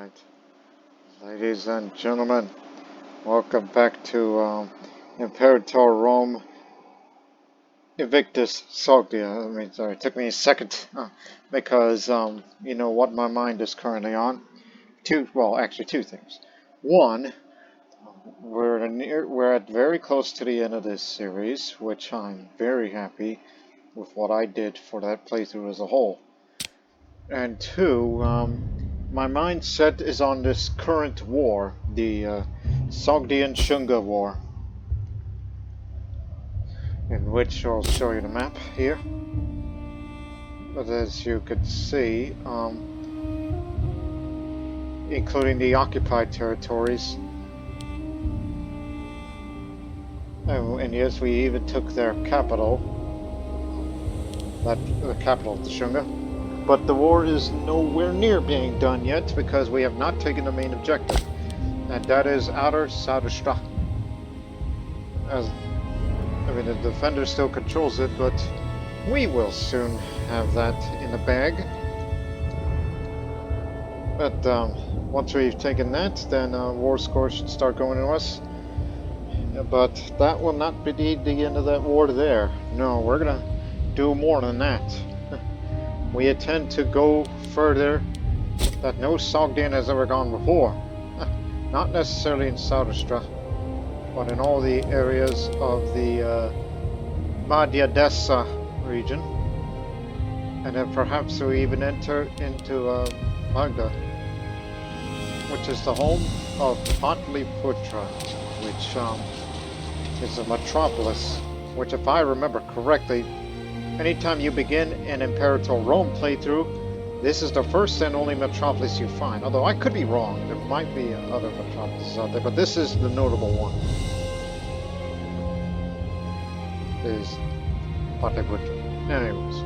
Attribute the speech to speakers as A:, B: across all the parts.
A: Alright, ladies and gentlemen, welcome back to Imperator Rome Invictus Sogdia. Sorry, it took me a second because you know what my mind is currently on. Actually two things. One, we're at very close to the end of this series, which I'm very happy with what I did for that playthrough as a whole. And two, my mindset is on this current war, the Sogdian-Shunga war, in which I'll show you the map here. But as you can see, including the occupied territories, and yes, we even took their capital, the capital of the Shunga. But the war is nowhere near being done yet because we have not taken the main objective, and that is outer Sogdia. The defender still controls it, but we will soon have that in the bag. But once we've taken that, then war score should start going to us. But that will not be the end of that war there. No, we're gonna do more than that. We intend to go further that no Sogdian has ever gone before. Not necessarily in Sogdia, but in all the areas of the Madhyadesa region. And then perhaps we even enter into Magda, which is the home of Patliputra, which is a metropolis, which if I remember correctly, anytime you begin an Imperator Rome playthrough, this is the first and only metropolis you find. Although I could be wrong, there might be other metropolises out there, but this is the notable one. Is Patliputra. Anyways,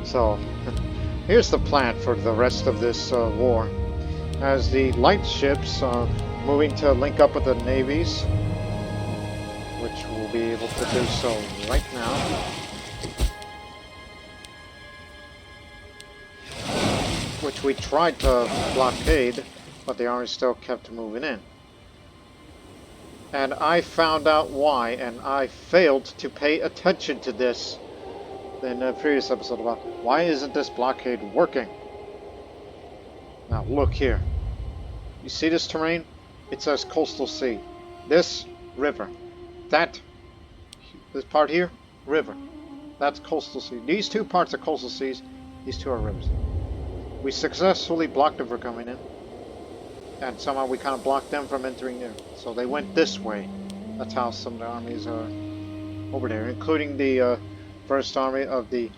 A: so here's the plan for the rest of this war. As the light ships are moving to link up with the navies, which we'll be able to do so right now. Which we tried to blockade, but the army still kept moving in. And I found out why, and I failed to pay attention to this in the previous episode about why isn't this blockade working. Now look here. You see this terrain? It says coastal sea. This, river. This part here, river. That's coastal sea. These two parts are coastal seas. These two are rivers. We successfully blocked them from coming in, and somehow we kind of blocked them from entering there. So they went this way. That's how some of the armies are over there, including the first army of the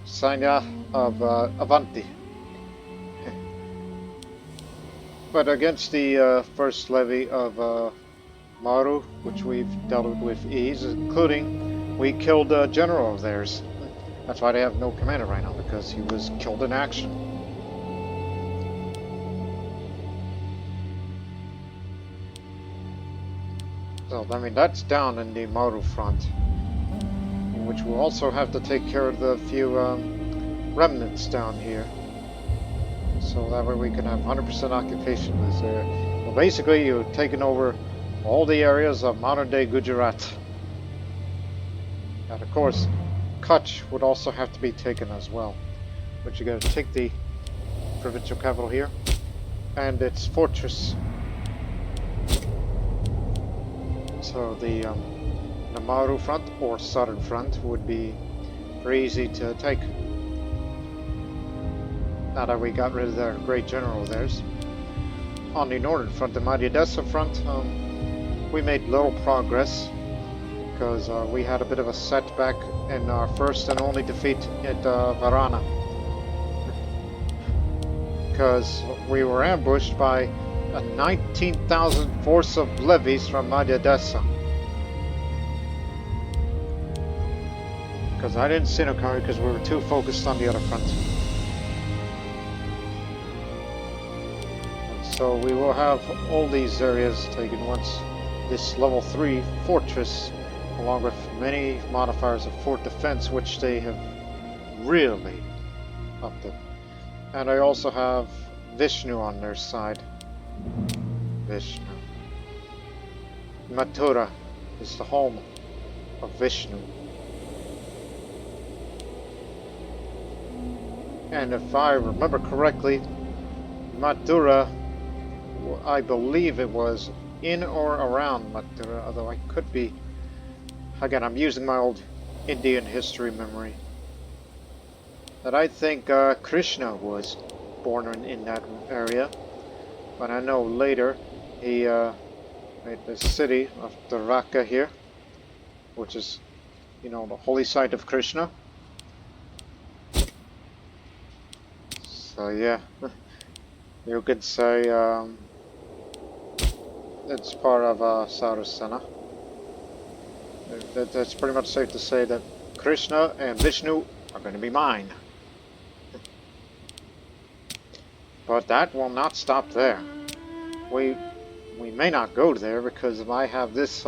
A: Sanya of Avanti. But against the first levy of Maru, which we've dealt with ease, including we killed a general of theirs. That's why they have no commander right now, because he was killed in action. So, I mean, that's down in the Maru front, which we'll also have to take care of the few remnants down here. So that way we can have 100% occupation of this area. Well, basically, you've taken over all the areas of modern-day Gujarat. And of course, Kutch would also have to be taken as well. But you gotta take the provincial capital here and its fortress. So the Maru front or southern front would be very easy to take. Now that we got rid of their great general of theirs. On the northern front, the Madhyadesa front, we made little progress because we had a bit of a setback in our first and only defeat at Varana. Because we were ambushed by a 19,000 force of levies from Madhyadesa. Because I didn't see no coming because we were too focused on the other front. So we will have all these areas taken once this level 3 fortress, along with many modifiers of fort defense, which they have really upped it. And I also have Vishnu on their side. Vishnu. Mathura is the home of Vishnu. And if I remember correctly, Mathura, I believe it was in or around Mathura, although I could be... Again, I'm using my old Indian history memory. That I think Krishna was born in that area. But I know later he made the city of Dwarka here, which is, you know, the holy site of Krishna. So yeah, you could say it's part of Sarasana. That's pretty much safe to say that Krishna and Vishnu are going to be mine. But that will not stop there. We may not go there because I have this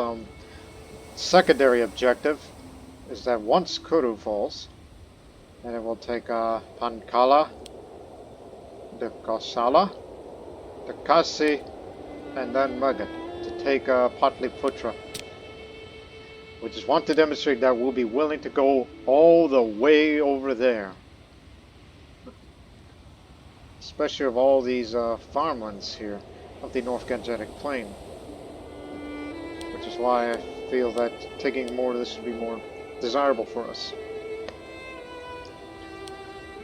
A: secondary objective, is that once Kuru falls, then it will take Pankala, the Kausala, the Kasi, and then Magad to take Patliputra. We just want to demonstrate that we'll be willing to go all the way over there. Especially of all these farmlands here of the North Gangetic Plain. Which is why I feel that taking more of this would be more desirable for us.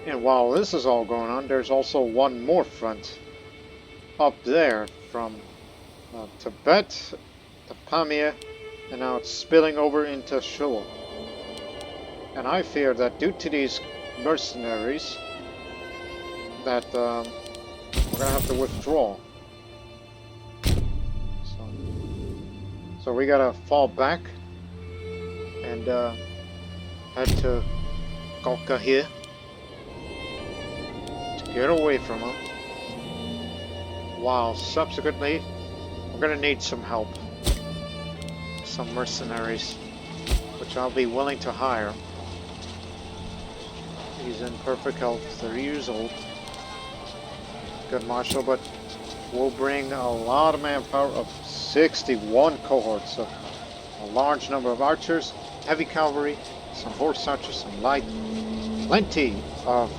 A: And while this is all going on, there's also one more front up there from Tibet to Pamir, and now it's spilling over into Shua. And I fear that due to these mercenaries, that we're going to have to withdraw. So we got to fall back and head to Golka here to get away from them. While subsequently, we're going to need some help. Some mercenaries, which I'll be willing to hire. He's in perfect health, 30 years old. Good marshal, but we'll bring a lot of manpower of 61 cohorts, so a large number of archers, heavy cavalry, some horse archers, some light, plenty of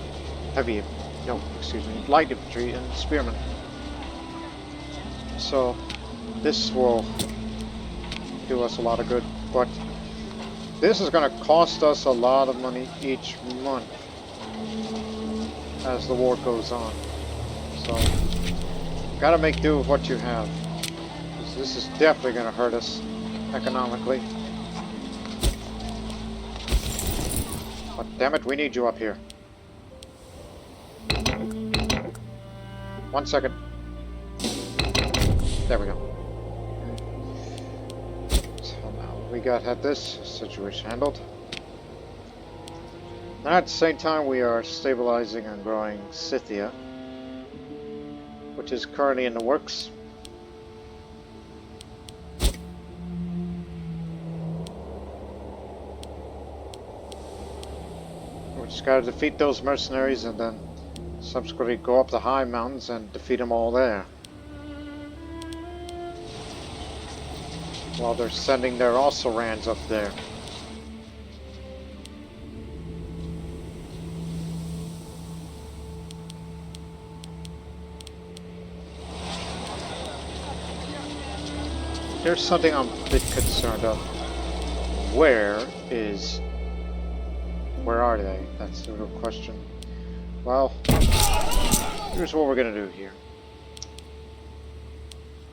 A: light infantry and spearmen. So this will do us a lot of good, but this is going to cost us a lot of money each month as the war goes on. So, gotta make do with what you have. This is definitely gonna hurt us economically. But damn it, we need you up here. 1 second. There we go. So now we had this situation handled. And at the same time, we are stabilizing and growing Scythia, which is currently in the works. We just gotta defeat those mercenaries and then subsequently go up the high mountains and defeat them all there. While they're sending their also-rans up there. Here's something I'm a bit concerned of. Where are they? That's the real question. Well, here's what we're gonna do here.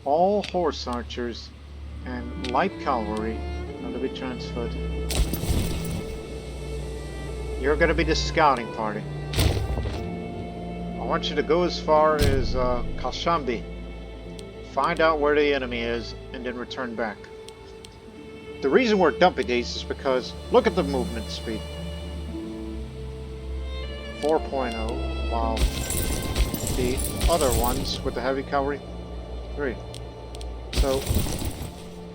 A: All horse archers and light cavalry are to be transferred. You're gonna be the scouting party. I want you to go as far as Kalshambi. Find out where the enemy is, and then return back. The reason we're dumping these is because, look at the movement speed. 4.0, while the other ones with the heavy cavalry, 3. So,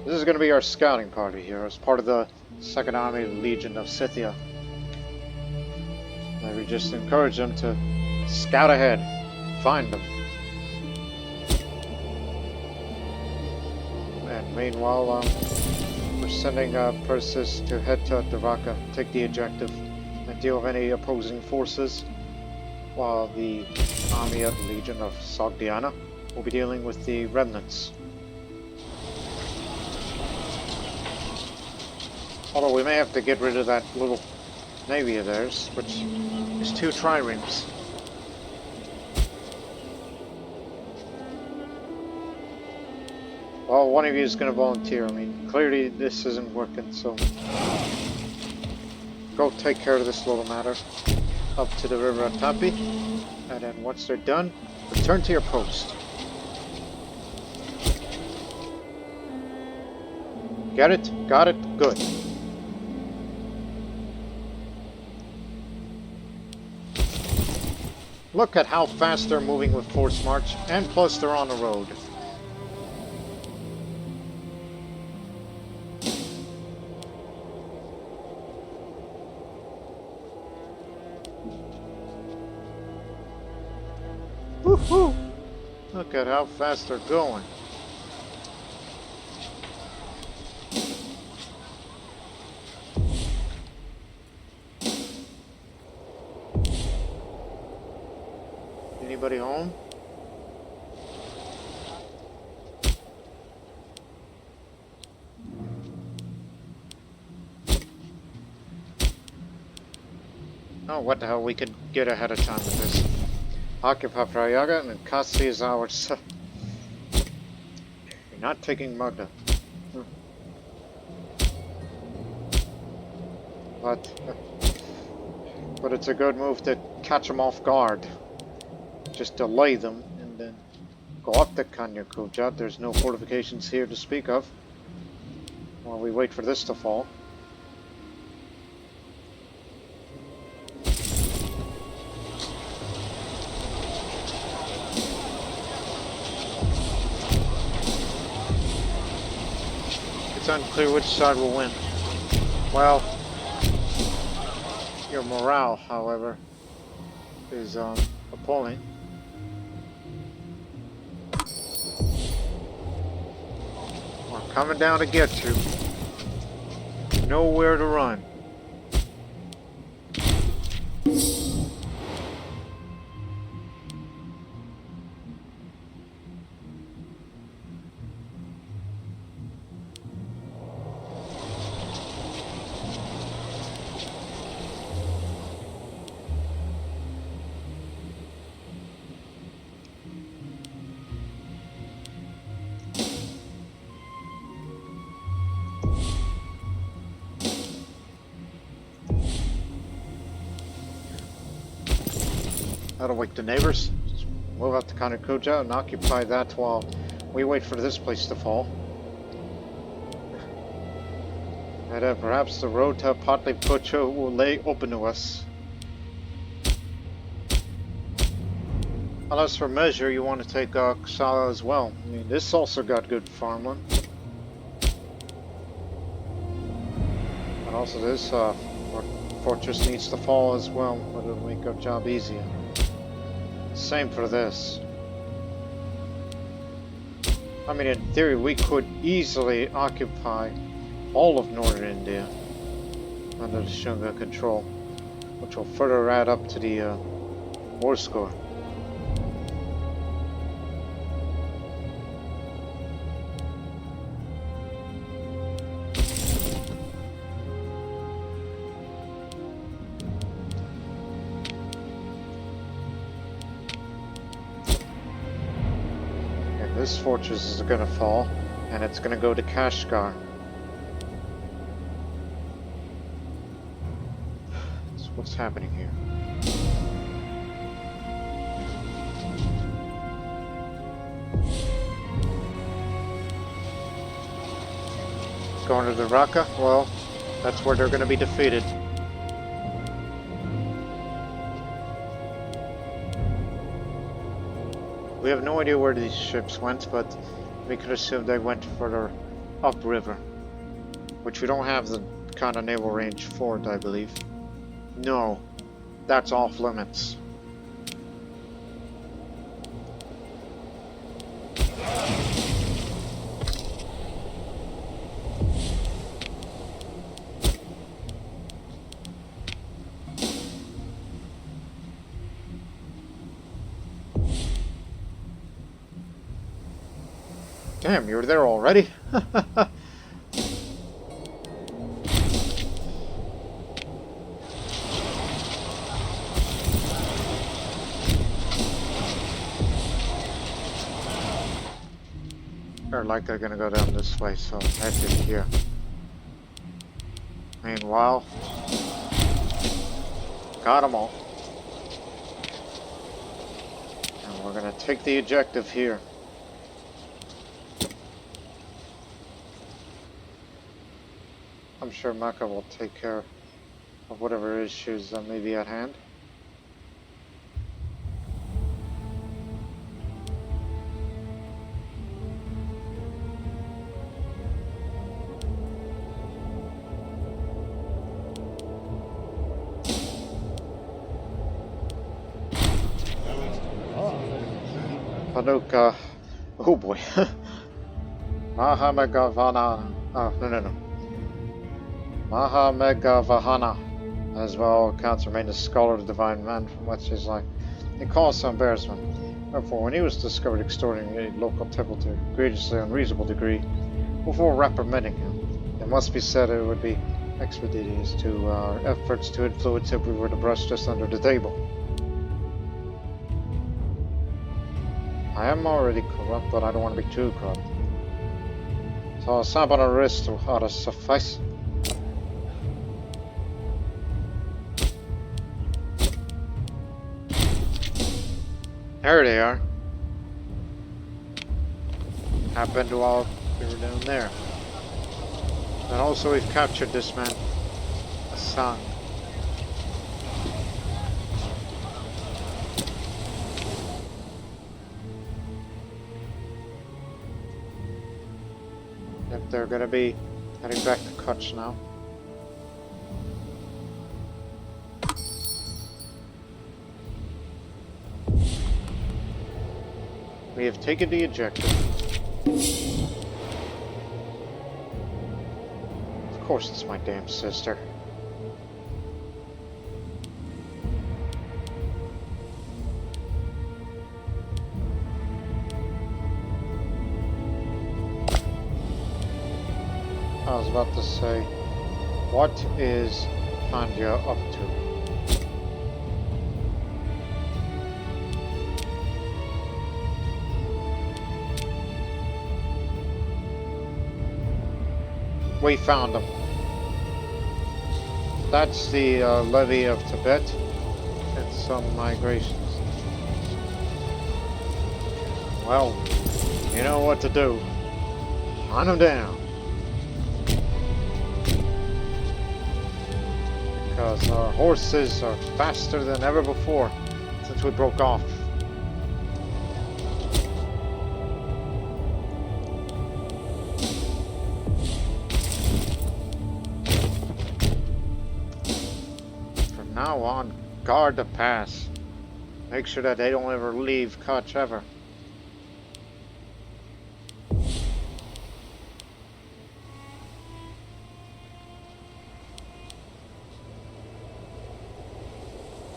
A: this is going to be our scouting party here, as part of the 2nd Army Legion of Scythia. And we just encourage them to scout ahead, find them, Meanwhile, we're sending Persis to head to Raqqa, take the objective, and deal with any opposing forces, while the army of the Legion of Sogdiana will be dealing with the remnants. Although we may have to get rid of that little navy of theirs, which is 2 triremes. Well, one of you is going to volunteer. I mean, clearly this isn't working, so go take care of this little matter up to the river Atapi, and then once they're done, return to your post. Get it? Got it? Good. Look at how fast they're moving with force march, and plus they're on the road. Woohoo! Look at how fast they're going. Anybody home? Oh, what the hell? We could get ahead of time with this. Occupy Prayaga and Kasi is ours. You're not taking Magda. But it's a good move to catch them off guard. Just delay them and then go up to Kanyakuja. There's no fortifications here to speak of while we wait for this to fall. It's unclear which side will win. Well, your morale, however, is appalling. We're coming down to get you. Nowhere to run. That'll wake the neighbors. Just move up to Kanakuja and occupy that while we wait for this place to fall. And perhaps the road to Patliputra will lay open to us. Unless for measure you want to take Ksala as well. I mean, this also got good farmland. And also this fortress needs to fall as well, but it'll make our job easier. Same for this. I mean, in theory, we could easily occupy all of northern India under the Shunga control, which will further add up to the war score. This fortress is going to fall, and it's going to go to Kashgar. So what's happening here? Going to the Raqqa? Well, that's where they're going to be defeated. We have no idea where these ships went, but we could assume they went further upriver, which we don't have the kind of naval range for it, I believe. No, that's off limits. Damn, you're there already? They're likely gonna go down this way, so head in here. Meanwhile, got them all. And we're gonna take the objective here. I'm sure Mecha will take care of whatever issues that may be at hand. Panuka. Oh boy. Mahamegavana. Oh, no. Mahamegavahana. As well, counts remained a scholar of the divine man, from which his life. He caused some embarrassment. Therefore, when he was discovered extorting a local temple to a egregiously unreasonable degree, before reprimanding him, it must be said it would be expeditious to our efforts to influence him if we were to brush just under the table. I am already corrupt, but I don't want to be too corrupt. So a slap on the wrist ought to suffice. There they are. Happened while we were down there. And also we've captured this man, Hassan. Yep, they're gonna be heading back to Kutch now. We have taken the objective. Of course it's my damn sister. I was about to say, what is Pandya up to? We found them. That's the levy of Tibet and some migrations. Well, you know what to do. Hunt them down. Because our horses are faster than ever before since we broke off. From now on, guard the pass. Make sure that they don't ever leave Kutch ever.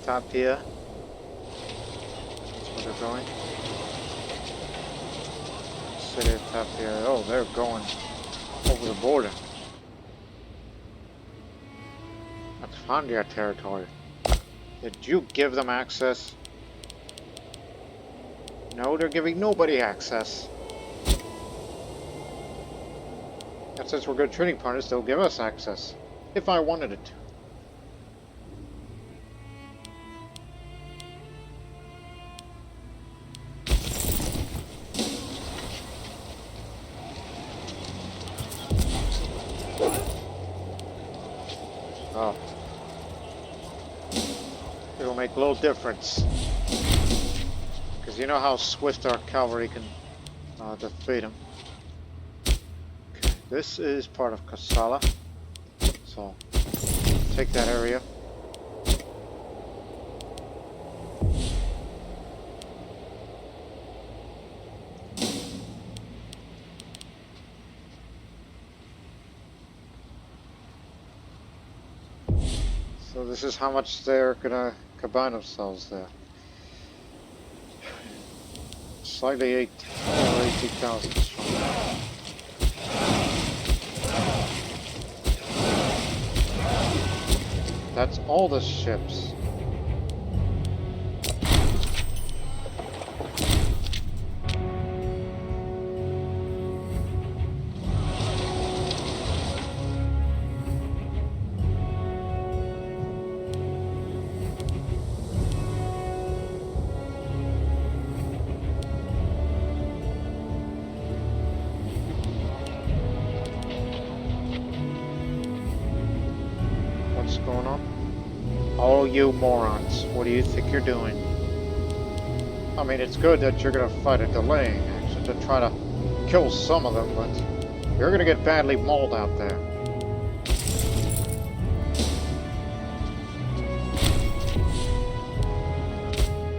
A: Tapia. That's where they're going. City of Tapia. Oh, they're going over the border. That's Pandya territory. Did you give them access? No, they're giving nobody access. And since we're good trading partners, they'll give us access. If I wanted it to. Oh. It'll make little difference. Because you know how swift our cavalry can defeat them. Okay. This is part of Kassala. So, take that area. So this is how much they're gonna combine themselves there. slightly 80,000 strong. That's all the ships. What's going on? Oh, you morons. What do you think you're doing? I mean, it's good that you're going to fight a delaying action to try to kill some of them, but you're going to get badly mauled out there.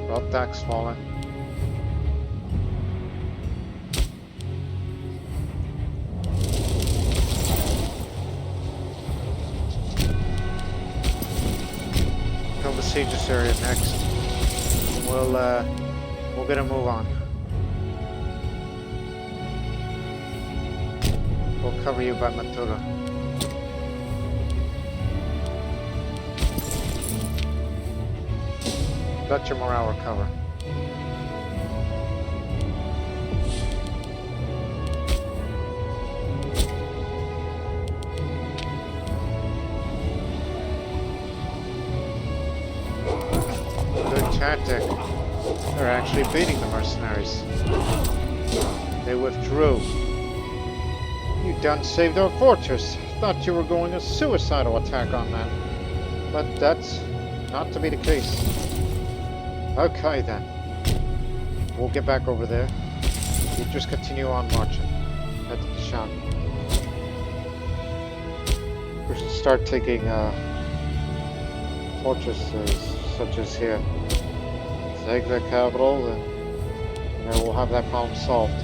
A: Well, deck's falling. Siege this area next. We'll get a move on. We'll cover you by Matura. Let your morale recover. Tactic. They're actually beating the mercenaries. They withdrew. You done saved our fortress. Thought you were going a suicidal attack on that. But that's not to be the case. Okay then. We'll get back over there. You just continue on marching. Head to the shop. We should start taking fortresses such as here. Take the capital, and then we'll have that problem solved.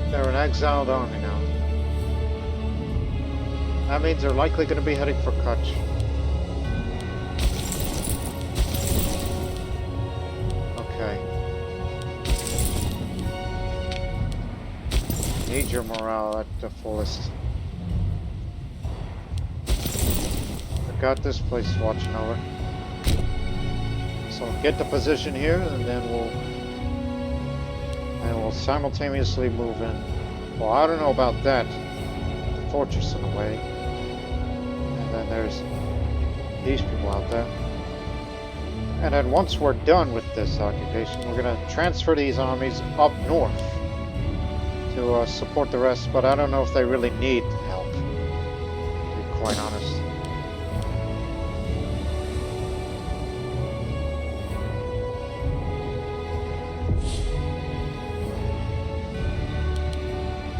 A: They're an exiled army now. That means they're likely going to be heading for Kutch. Okay. Need your morale at the fullest. Got this place watching over. So get the position here, and then we'll simultaneously move in. Well, I don't know about that. The fortress in a way, and then there's these people out there. And then once we're done with this occupation, we're gonna transfer these armies up north to support the rest. But I don't know if they really need help, to be quite honest.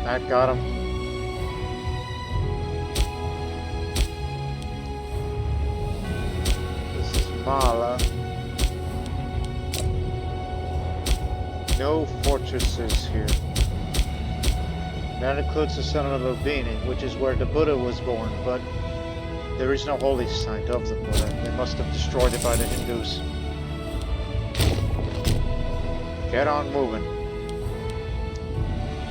A: That got him. This is Mala. No fortresses here. That includes the center of Lubini, which is where the Buddha was born, but there is no holy site of the Buddha. They must have destroyed it by the Hindus. Get on moving.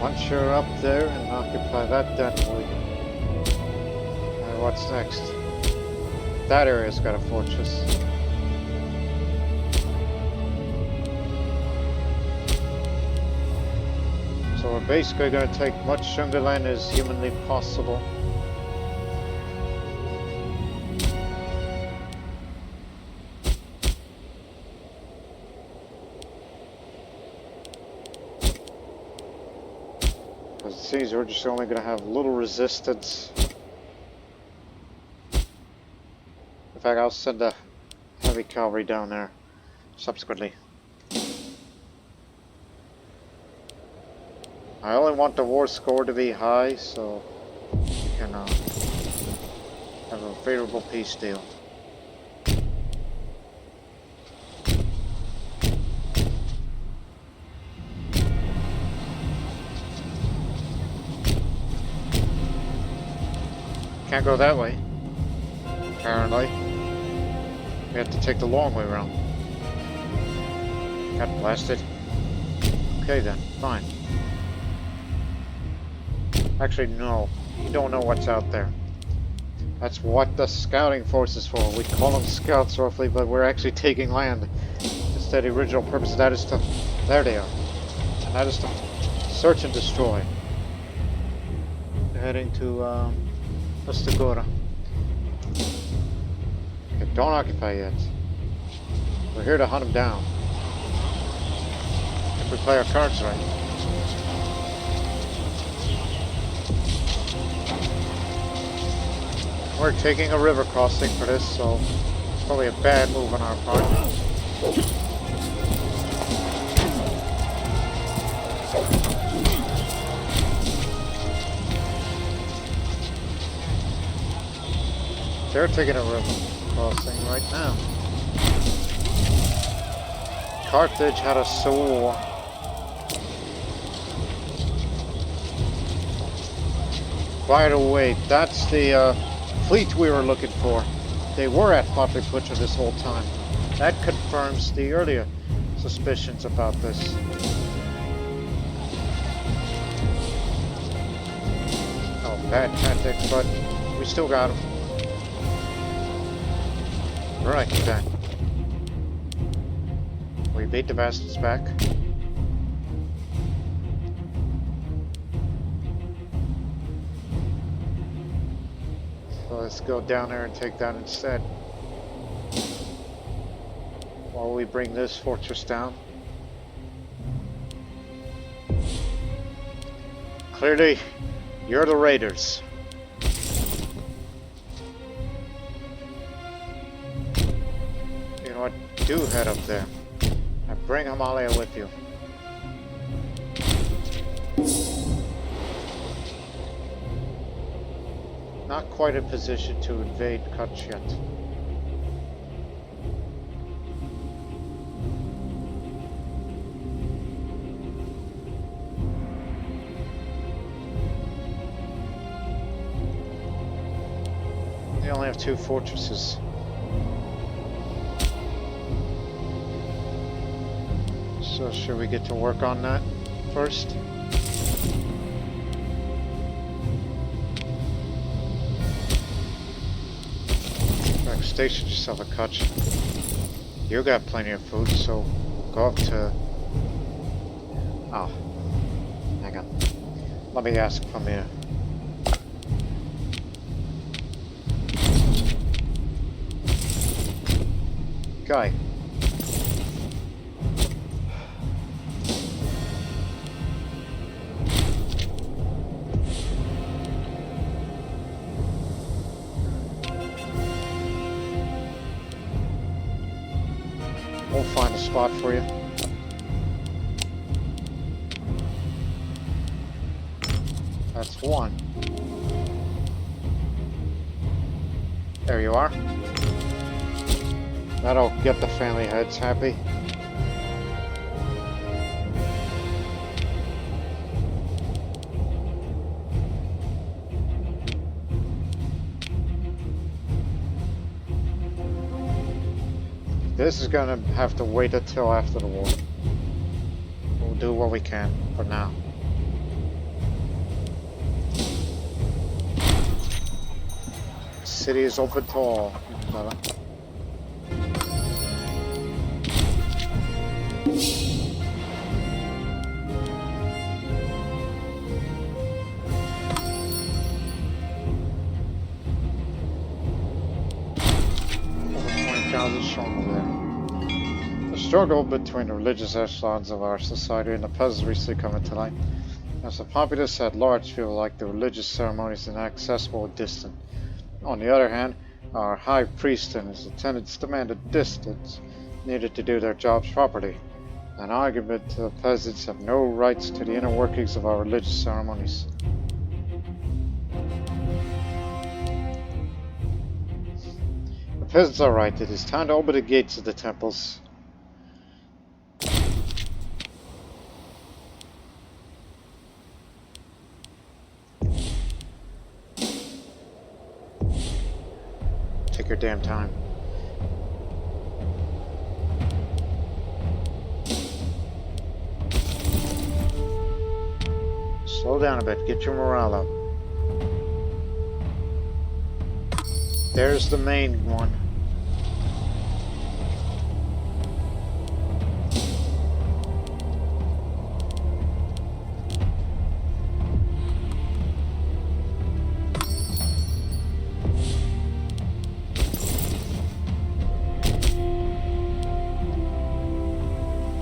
A: Once you're up there and occupy that, then what's next? That area's got a fortress. So we're basically going to take much Shunga land as humanly possible. It seems we're just only going to have little resistance. In fact, I'll send a heavy cavalry down there subsequently. I only want the war score to be high so we can have a favorable peace deal. Can't go that way, apparently. We have to take the long way around. Got blasted. Okay then, fine. Actually, no. You don't know what's out there. That's what the scouting force is for. We call them scouts roughly, but we're actually taking land. Instead, the original purpose of that is to... There they are. And that is to search and destroy. They're heading to, Ostagora. Okay, don't occupy yet. We're here to hunt them down. If we play our cards right. We're taking a river crossing for this, so it's probably a bad move on our part. They're taking a river crossing right now. Carthage had a soul. By the way, that's the fleet we were looking for. They were at Patliputra this whole time. That confirms the earlier suspicions about this. Oh, bad tactics, but we still got them. Right then. We beat the bastards back. So let's go down there and take that instead. While we bring this fortress down. Clearly, you're the raiders. You know what? Do head up there. And bring Himalaya with you. Not quite in position to invade Kutch yet. They only have 2 fortresses. So should we get to work on that first? Station yourself a Kutch. You got plenty of food, so go up to... Oh. Hang on. Let me ask from here. Guy. We'll find a spot for you. That's one. There you are. That'll get the family heads happy. This is gonna have to wait until after the war. We'll do what we can for now. The city is open to all, brother. The struggle between the religious echelons of our society and the peasants recently come into light. As the populace at large feel like the religious ceremonies are inaccessible and distant. On the other hand, our high priest and his attendants demand a distance needed to do their jobs properly. An argument the peasants have no rights to the inner workings of our religious ceremonies. The peasants are right. It is time to open the gates of the temples. Take your damn time. Slow down a bit. Get your morale up. There's the main one.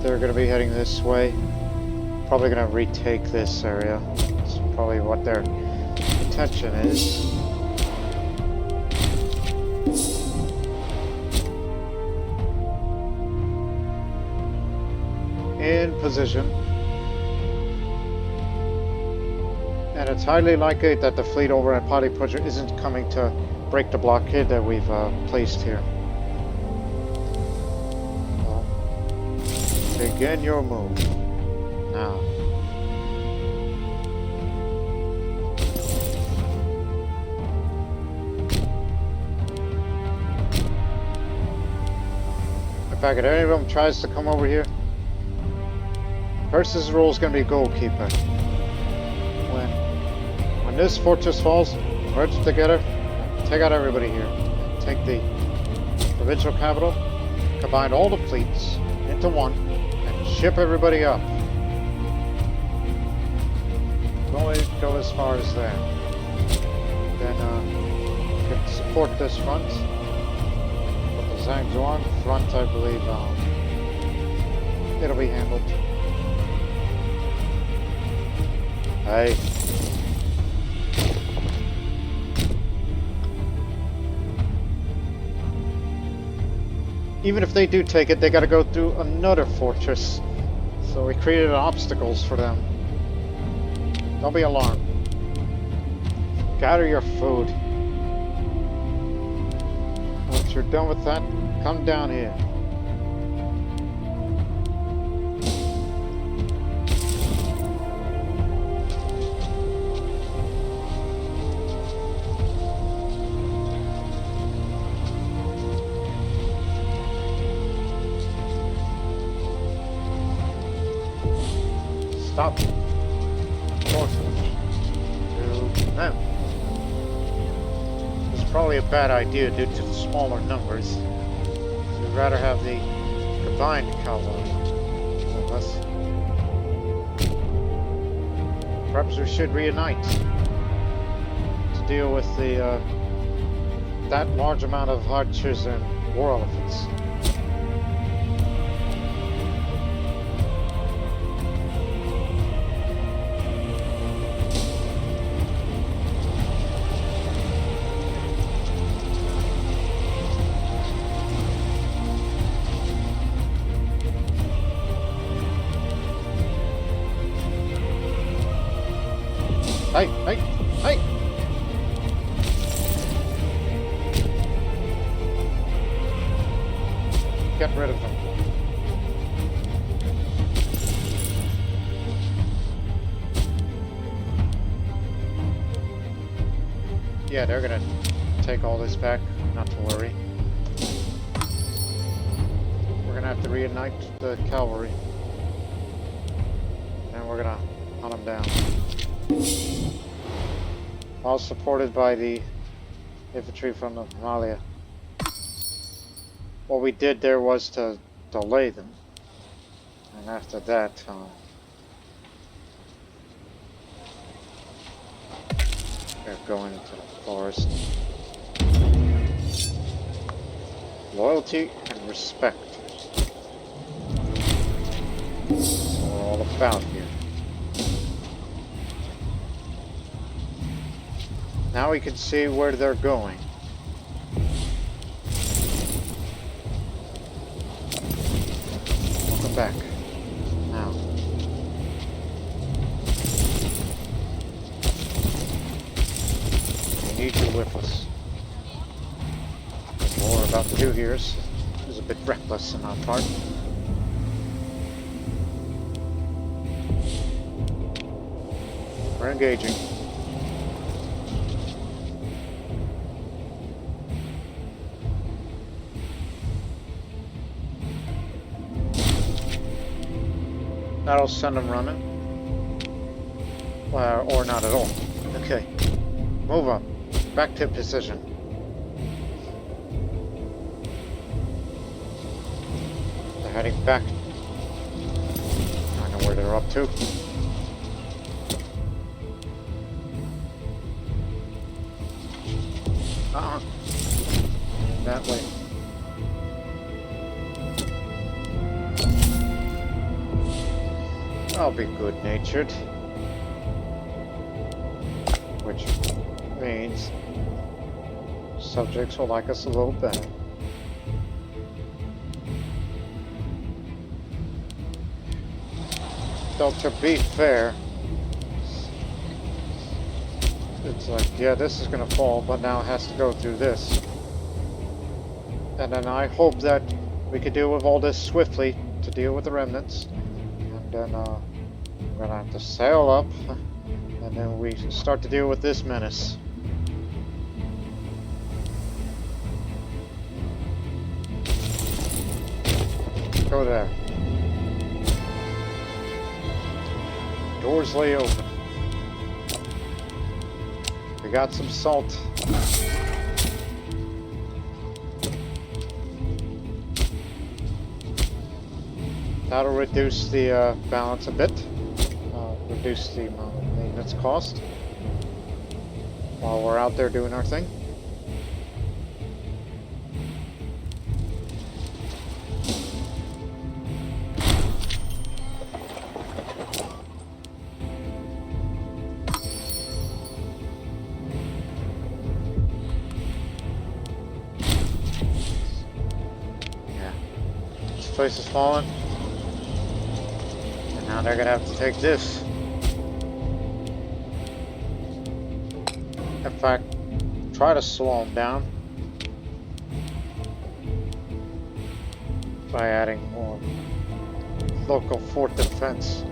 A: They're going to be heading this way. Probably going to retake this area. That's probably what their intention is. In position. And it's highly likely that the fleet over at Potiputcher isn't coming to break the blockade that we've placed here. Begin your move. Now. In fact, if any of them tries to come over here, Percy's role is going to be goalkeeper. When this fortress falls, merge together, take out everybody here. Take the provincial capital, combine all the fleets into one, ship everybody up. Go as far as there. Then you can support this front. Put the Zhangzhuan front, I believe. It'll be handled. Hey. Even if they do take it, they gotta go through another fortress. So we created obstacles for them. Don't be alarmed. Gather your food. Once you're done with that, come down here. Stop. It's probably a bad idea due to the smaller numbers. We'd rather have the combined cavalry. Perhaps we should reunite to deal with the that large amount of archers and war elephants. Hey, hey, hey! Get rid of them. Yeah, they're gonna take all this back, not to worry. We're gonna have to reunite the cavalry. And we're gonna hunt them down. All supported by the infantry from the Himalaya. What we did there was to delay them, and after that, they're going into the forest. Loyalty and respect. That's what we're all about here. Now we can see where they're going. Welcome back. Now. We need you with us. What we're about to do here is a bit reckless on our part. We're engaging. That'll send them running. Or not at all. Okay. Move up. Back to position. They're heading back. I know where they're up to. That way. I'll be good-natured. Which means subjects will like us a little better. Though to be fair, it's like, yeah, this is gonna fall, but now it has to go through this. And then I hope that we could deal with all this swiftly to deal with the remnants. And then we're gonna have to sail up, and then we start to deal with this menace. Go there. Doors lay open. We got some salt. That'll reduce the balance a bit. Reduce the amount of maintenance cost while we're out there doing our thing. Yeah. This place is falling. And now they're gonna have to take this. In fact, try to slow them down by adding more local fort defense.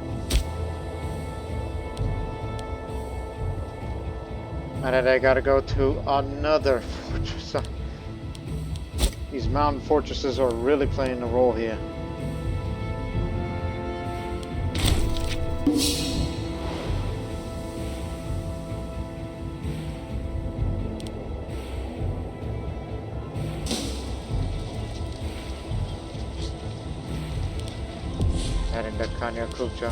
A: And then they gotta go to another fortress. These mountain fortresses are really playing a role here. Heading to Kanya Kupcha.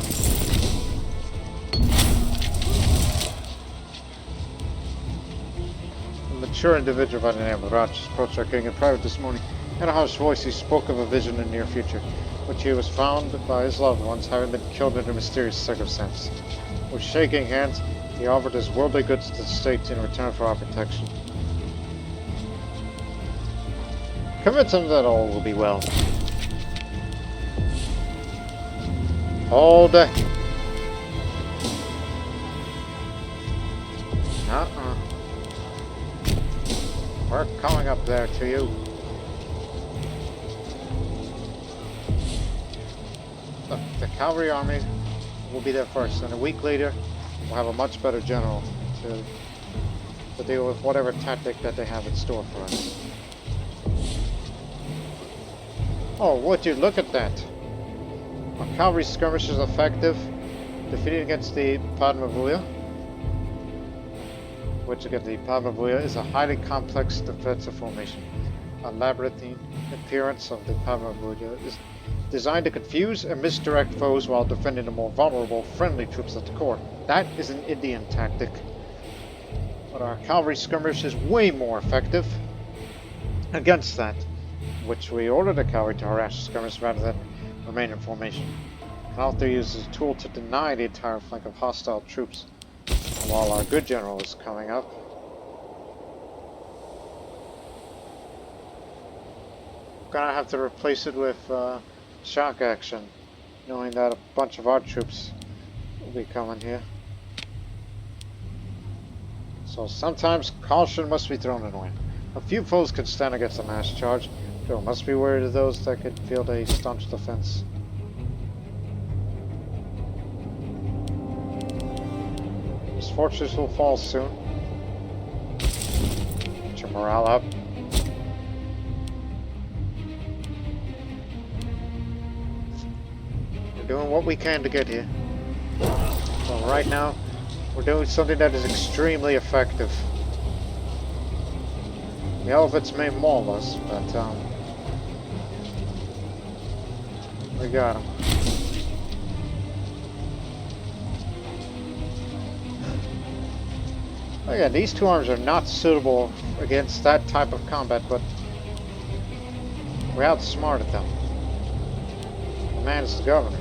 A: A mature individual by the name of Raj approached our king in private this morning. In a harsh voice, he spoke of a vision in the near future, which he was found by his loved ones having been killed under mysterious circumstances. With shaking hands, he offered his worldly goods to the state in return for our protection. Convince him that all will be well. Hold it. We're coming up there to you. Look, the cavalry army will be there first, and a week later, we'll have a much better general to deal with whatever tactic that they have in store for us. Oh, would you look at that? A cavalry skirmish is effective, defeating against the Padmavuya, which again, the Padmavuya is a highly complex defensive formation. A labyrinthine appearance of the Padmavuya is designed to confuse and misdirect foes while defending the more vulnerable, friendly troops at the core. That is an Indian tactic. But our cavalry skirmish is way more effective against that, which we order the cavalry to harass the skirmish rather than remain in formation. Can also use as a tool to deny the entire flank of hostile troops while our good general is coming up. Gonna have to replace it with shock action, knowing that a bunch of our troops will be coming here. So sometimes caution must be thrown in the wind. A few foes can stand against a mass charge, but we must be wary of those that could field a staunch defense. This fortress will fall soon. Get your morale up. We're doing what we can to get here. So right now, We're doing something that is extremely effective. The elephants may maul us, but we got them. Again, these two arms are not suitable against that type of combat, but we outsmarted them. The man's the governor.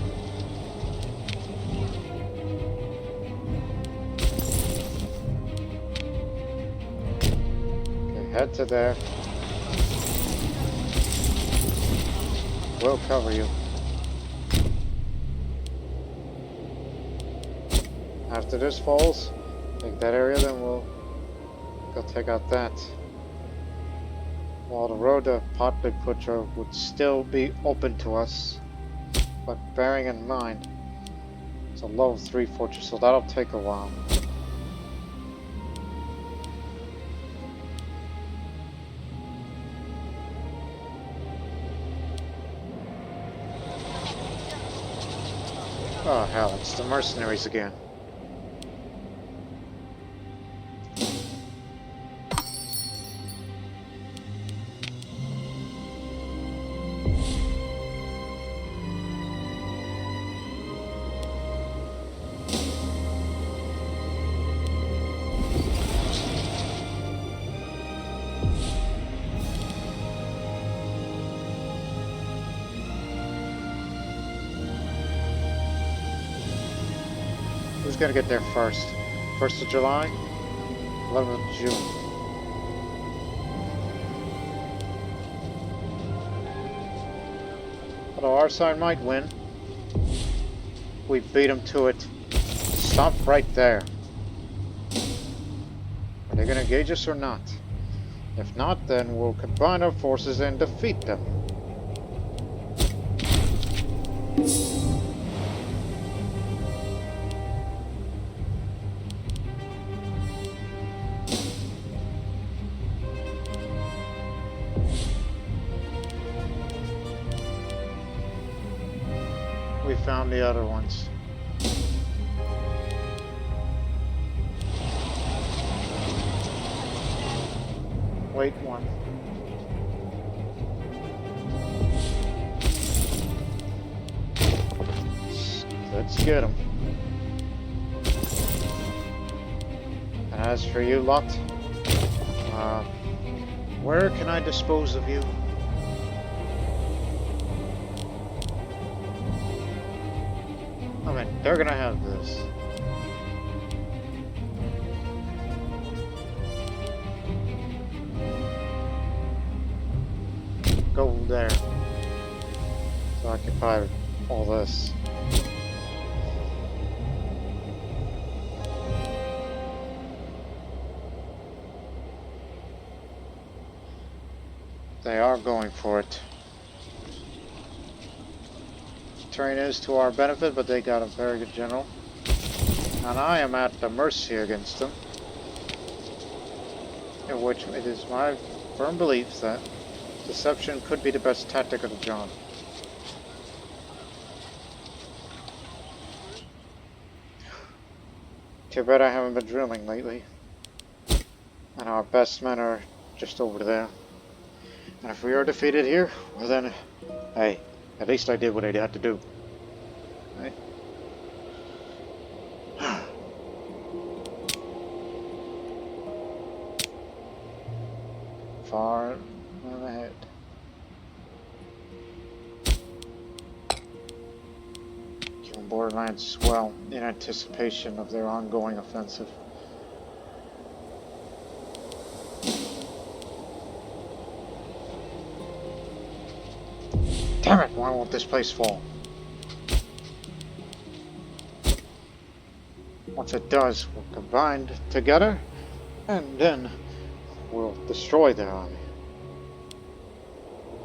A: Okay, head to there. We'll cover you. After this falls, take that area, then we'll go take out that. While the road to Patliputra would still be open to us, but bearing in mind it's a level 3 fortress, so that'll take a while. Oh hell, it's the mercenaries again. Who's gonna get there first? 1st of July? 11th of June. Although our side might win. We beat them to it. Stop right there. Are they gonna engage us or not? If not, then we'll combine our forces and defeat them. We found the other ones. Wait one. Let's get them. And as for you lot, where can I dispose of you? I mean, they're gonna have this. Go there. To occupy all this. They are going for it. Terrain is to our benefit, but they got a very good general. And I am at the mercy against them. In which it is my firm belief that deception could be the best tactic of the job. Too bad I haven't been drilling lately. And our best men are just over there. And if we are defeated here, well then, hey, at least I did what I had to do. Right? Far ahead. Killing borderlands as well, in anticipation of their ongoing offensive. Damn it, why won't this place fall? Once it does, we'll combine together, and then we'll destroy their army.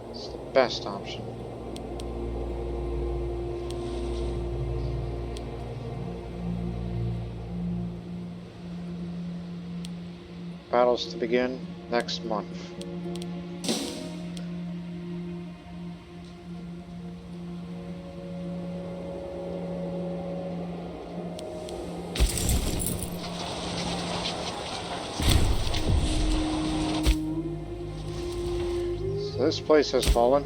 A: It's the best option. Battles to begin next month. So this place has fallen.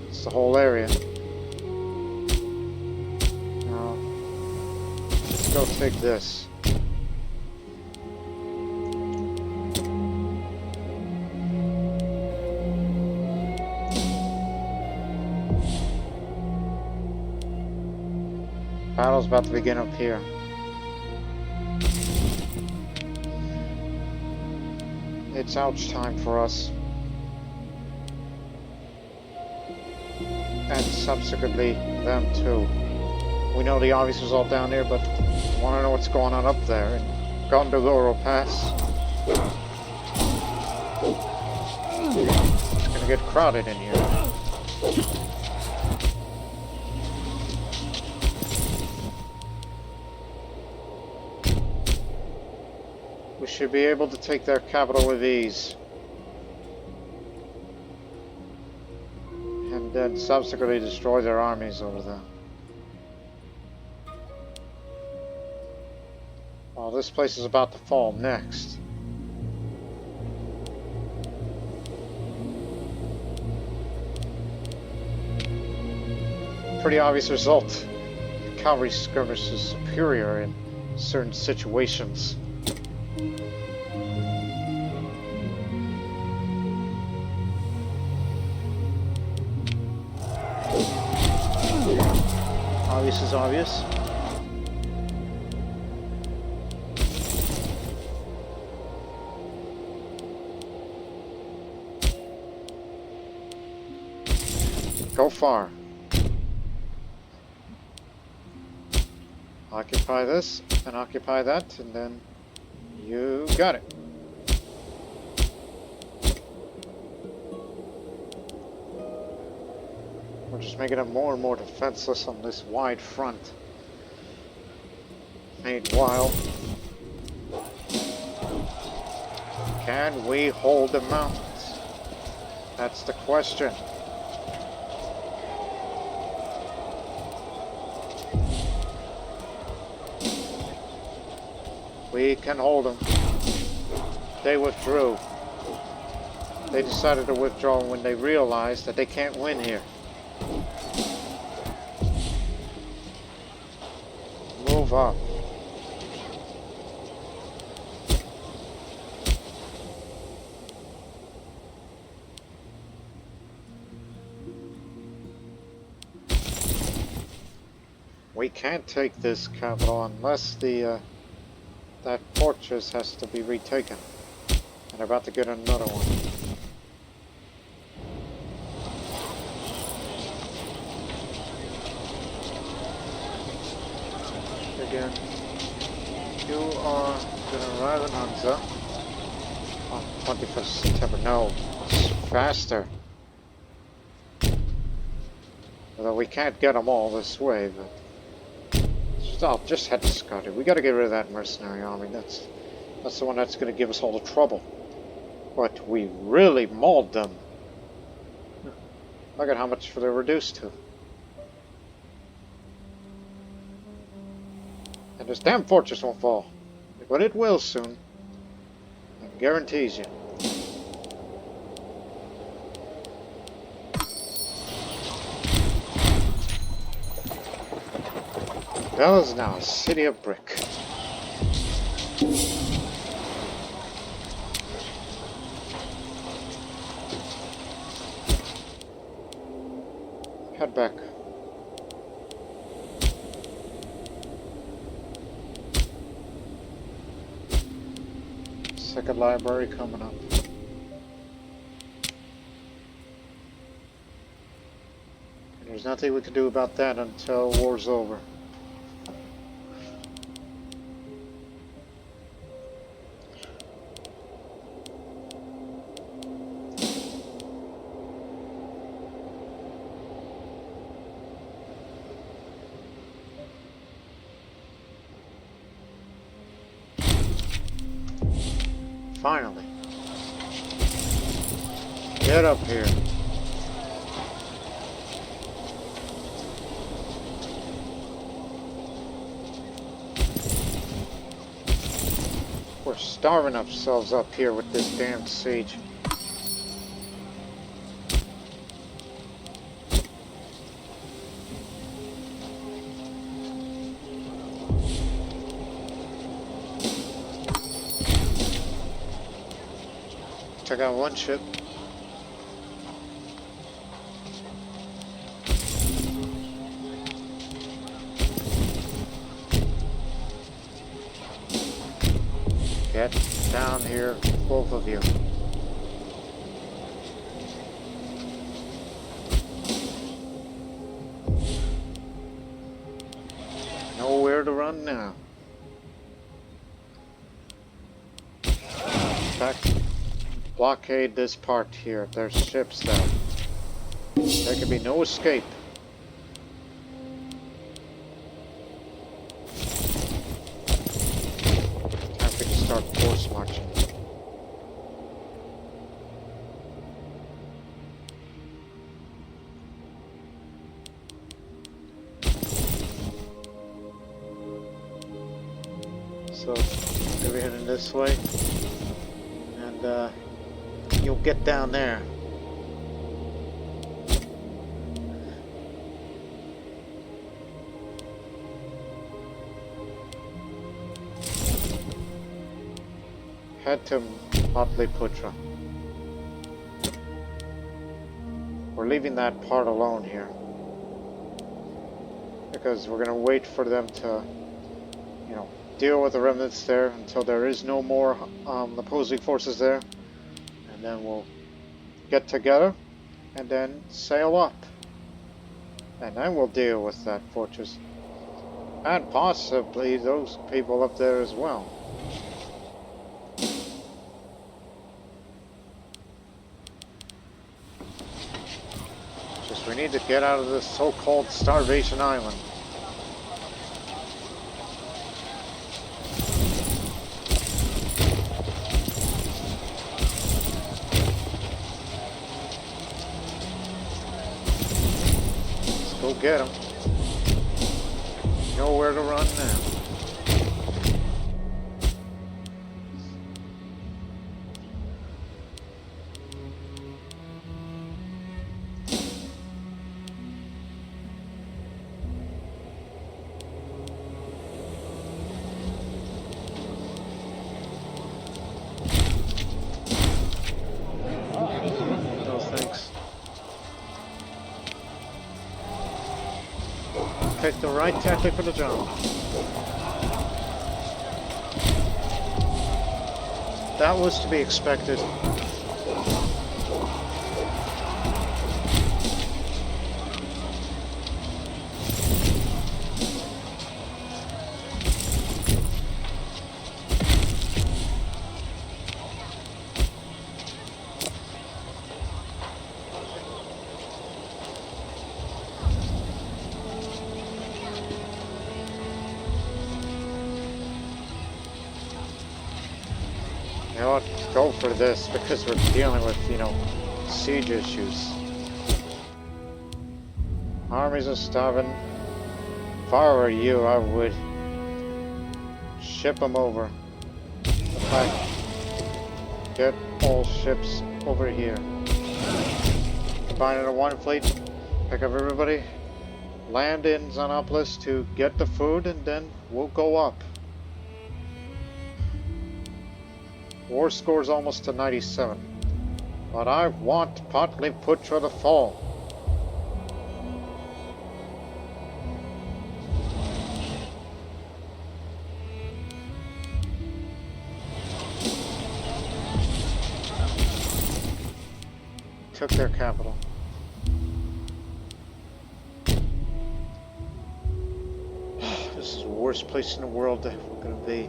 A: It's the whole area. Now, let's go take this. Battle's about to begin up here. It's ouch time for us. And subsequently, them too. We know the obvious result down there, but we want to know what's going on up there in Gondogoro Pass. It's gonna get crowded in here. We should be able to take their capital with ease. And then subsequently destroy their armies over there. Well, this place is about to fall next. Pretty obvious result. The cavalry skirmish is superior in certain situations. Obvious is obvious. Go far. Occupy this and occupy that, and then you got it. We're just making them more and more defenseless on this wide front. Meanwhile, can we hold the mountains? That's the question. We can hold them. They withdrew. They decided to withdraw when they realized that they can't win here. Move up. We can't take this capital unless the that fortress has to be retaken. And they're about to get another one. Again, you are going to arrive in Hansa on 21st September. No, it's faster. Although we can't get them all this way, but I'll just head to Sogdia. We got to get rid of that mercenary army. That's the one that's going to give us all the trouble. But we really mauled them. Look at how much they're reduced to. And this damn fortress won't fall. But it will soon. That guarantees you. That is now a city of brick. Head back. Second library coming up. There's nothing we can do about that until war's over. Finally. Get up here. We're starving ourselves up here with this damn siege. Took out one ship. Get down here, both of you. Nowhere to run now. In fact, blockade this part here. There's ships there. There can be no escape. Time to start force marching. So, we're heading this way. And, you'll get down there. Head to Patliputra. We're leaving that part alone here. Because we're going to wait for them to, you know, deal with the remnants there until there is no more opposing forces there. And then we'll get together and then sail up. And then we'll deal with that fortress. And possibly those people up there as well. Just we need to get out of this so-called starvation island. Go get him. Nowhere to run now. No thanks. Take the right tactic for the job. That was to be expected. You know what? Go for this because we're dealing with, you know, siege issues. Armies are starving. If I were you, I would ship them over. In fact, get all ships over here. Combine into one fleet, pick up everybody, land in Xenopolis to get the food, and then we'll go up. War score's almost to 97. But I want Patliputra to fall. Took their capital. This is the worst place in the world that we're going to be.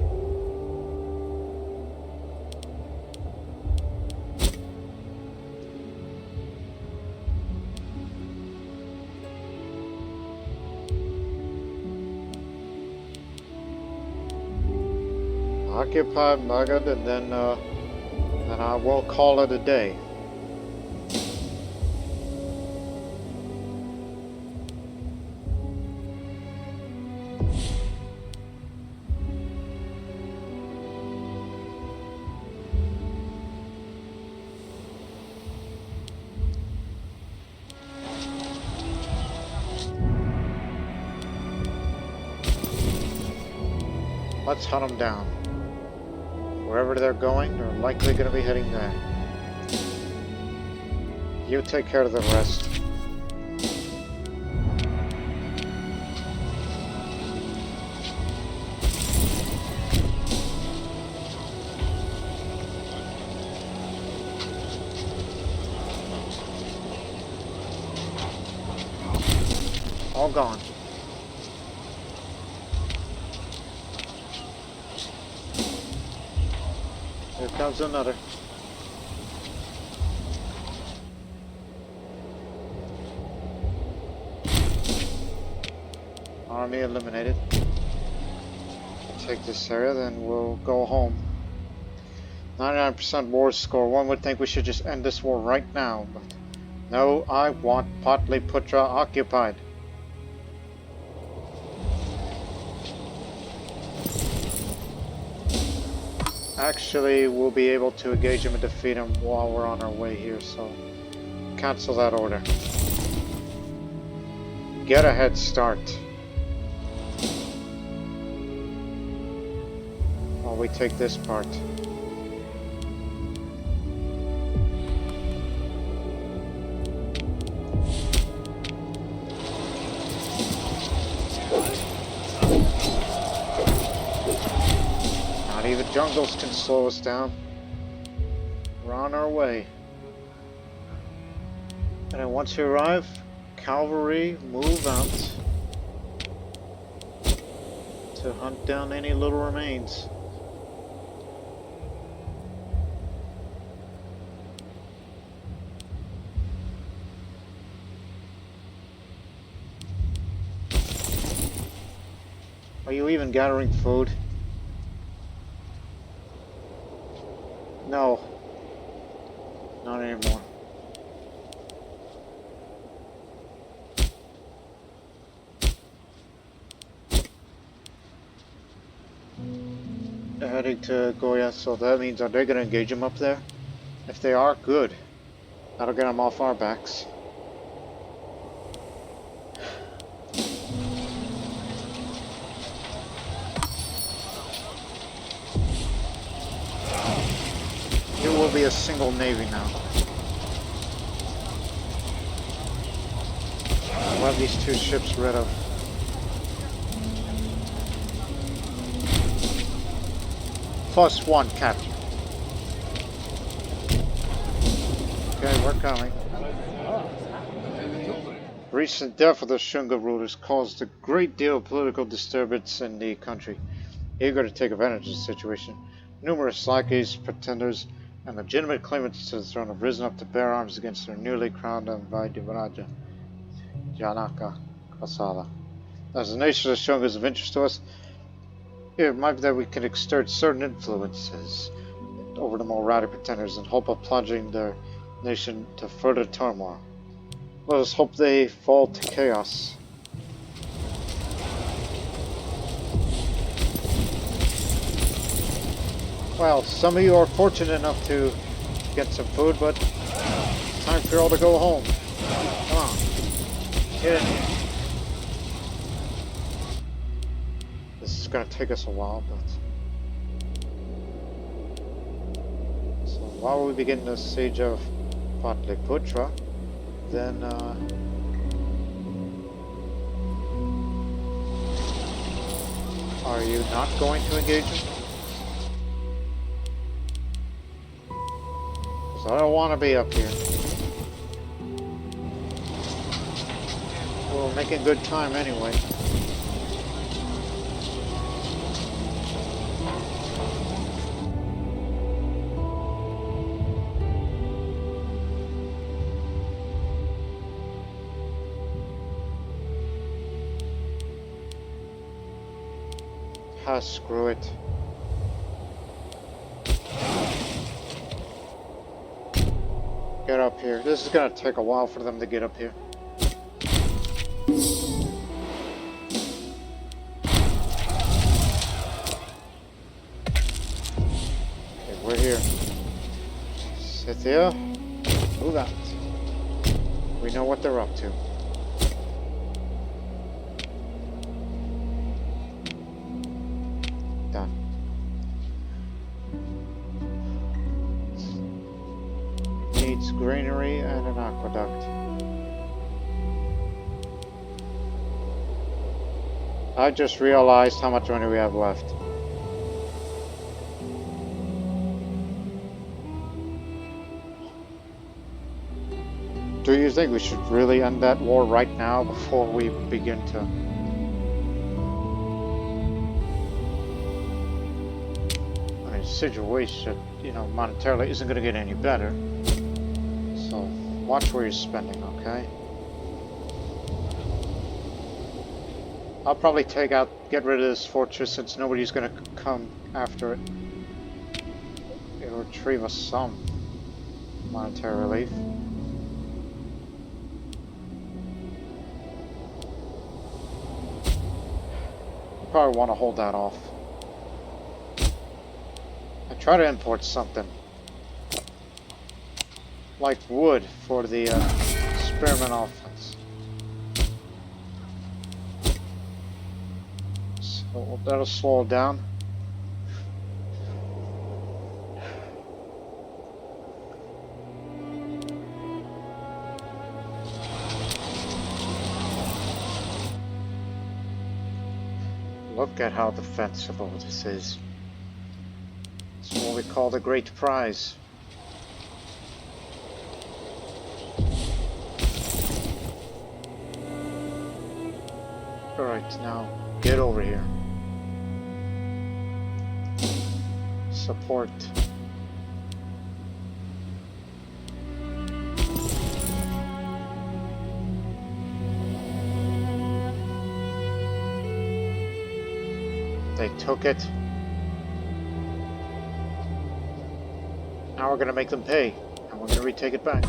A: Occupy Magad, and then I will call it a day. Let's hunt them down. Wherever they're going, they're likely going to be heading there. You take care of the rest. All gone. Here comes another. Army eliminated. Take this area, then we'll go home. 99% war score. One would think we should just end this war right now, but no, I want Patliputra occupied. Actually, we'll be able to engage him and defeat him while we're on our way here, so cancel that order. Get a head start. While we take this part. Even jungles can slow us down. We're on our way. And then once we arrive, cavalry move out to hunt down any little remains. Are you even gathering food? No, not anymore. They're heading to Goya, so that means are they going to engage them up there? If they are, good. That'll get them off our backs. It will be a single navy now. We'll have these two ships rid of. +1 capture. Okay, we're coming. Recent death of the Shunga rulers caused a great deal of political disturbance in the country. Eager to take advantage of the situation, numerous lackeys, pretenders, and legitimate claimants to the throne have risen up to bear arms against their newly crowned Vaidivaraja, Janaka Kasala. As the nation of the Shunga is of interest to us, it might be that we can exert certain influences over the more rowdy pretenders in hope of plunging their nation to further turmoil. Let us hope they fall to chaos. Well, some of you are fortunate enough to get some food, but it's time for you all to go home. Come on. Get in here. This is going to take us a while, but... So while we begin the siege of Patliputra, then are you not going to engage him? Because I don't want to be up here. We're making good time anyway. Ah, screw it. Get up here. This is gonna take a while for them to get up here. Okay, we're here. Scythia, move out. We know what they're up to. Done. needs granary and an aqueduct. I just realized how much money we have left. Do you think we should really end that war right now before we begin to... I mean, the situation, you know, monetarily isn't going to get any better. So, watch where you're spending, okay? I'll probably get rid of this fortress since nobody's going to come after it. It'll retrieve us some monetary relief. Probably want to hold that off. I try to import something like wood for the spearman offense. So that'll slow it down. Look at how defensible this is. It's what we call the Great Prize. Alright, now get over here. Support. They took it. Now we're gonna make them pay, and we're gonna retake it back.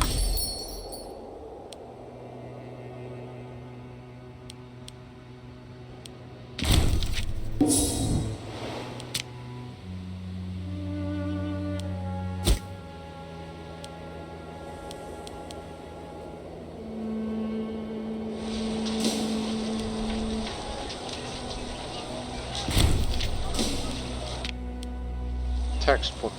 A: Textbook.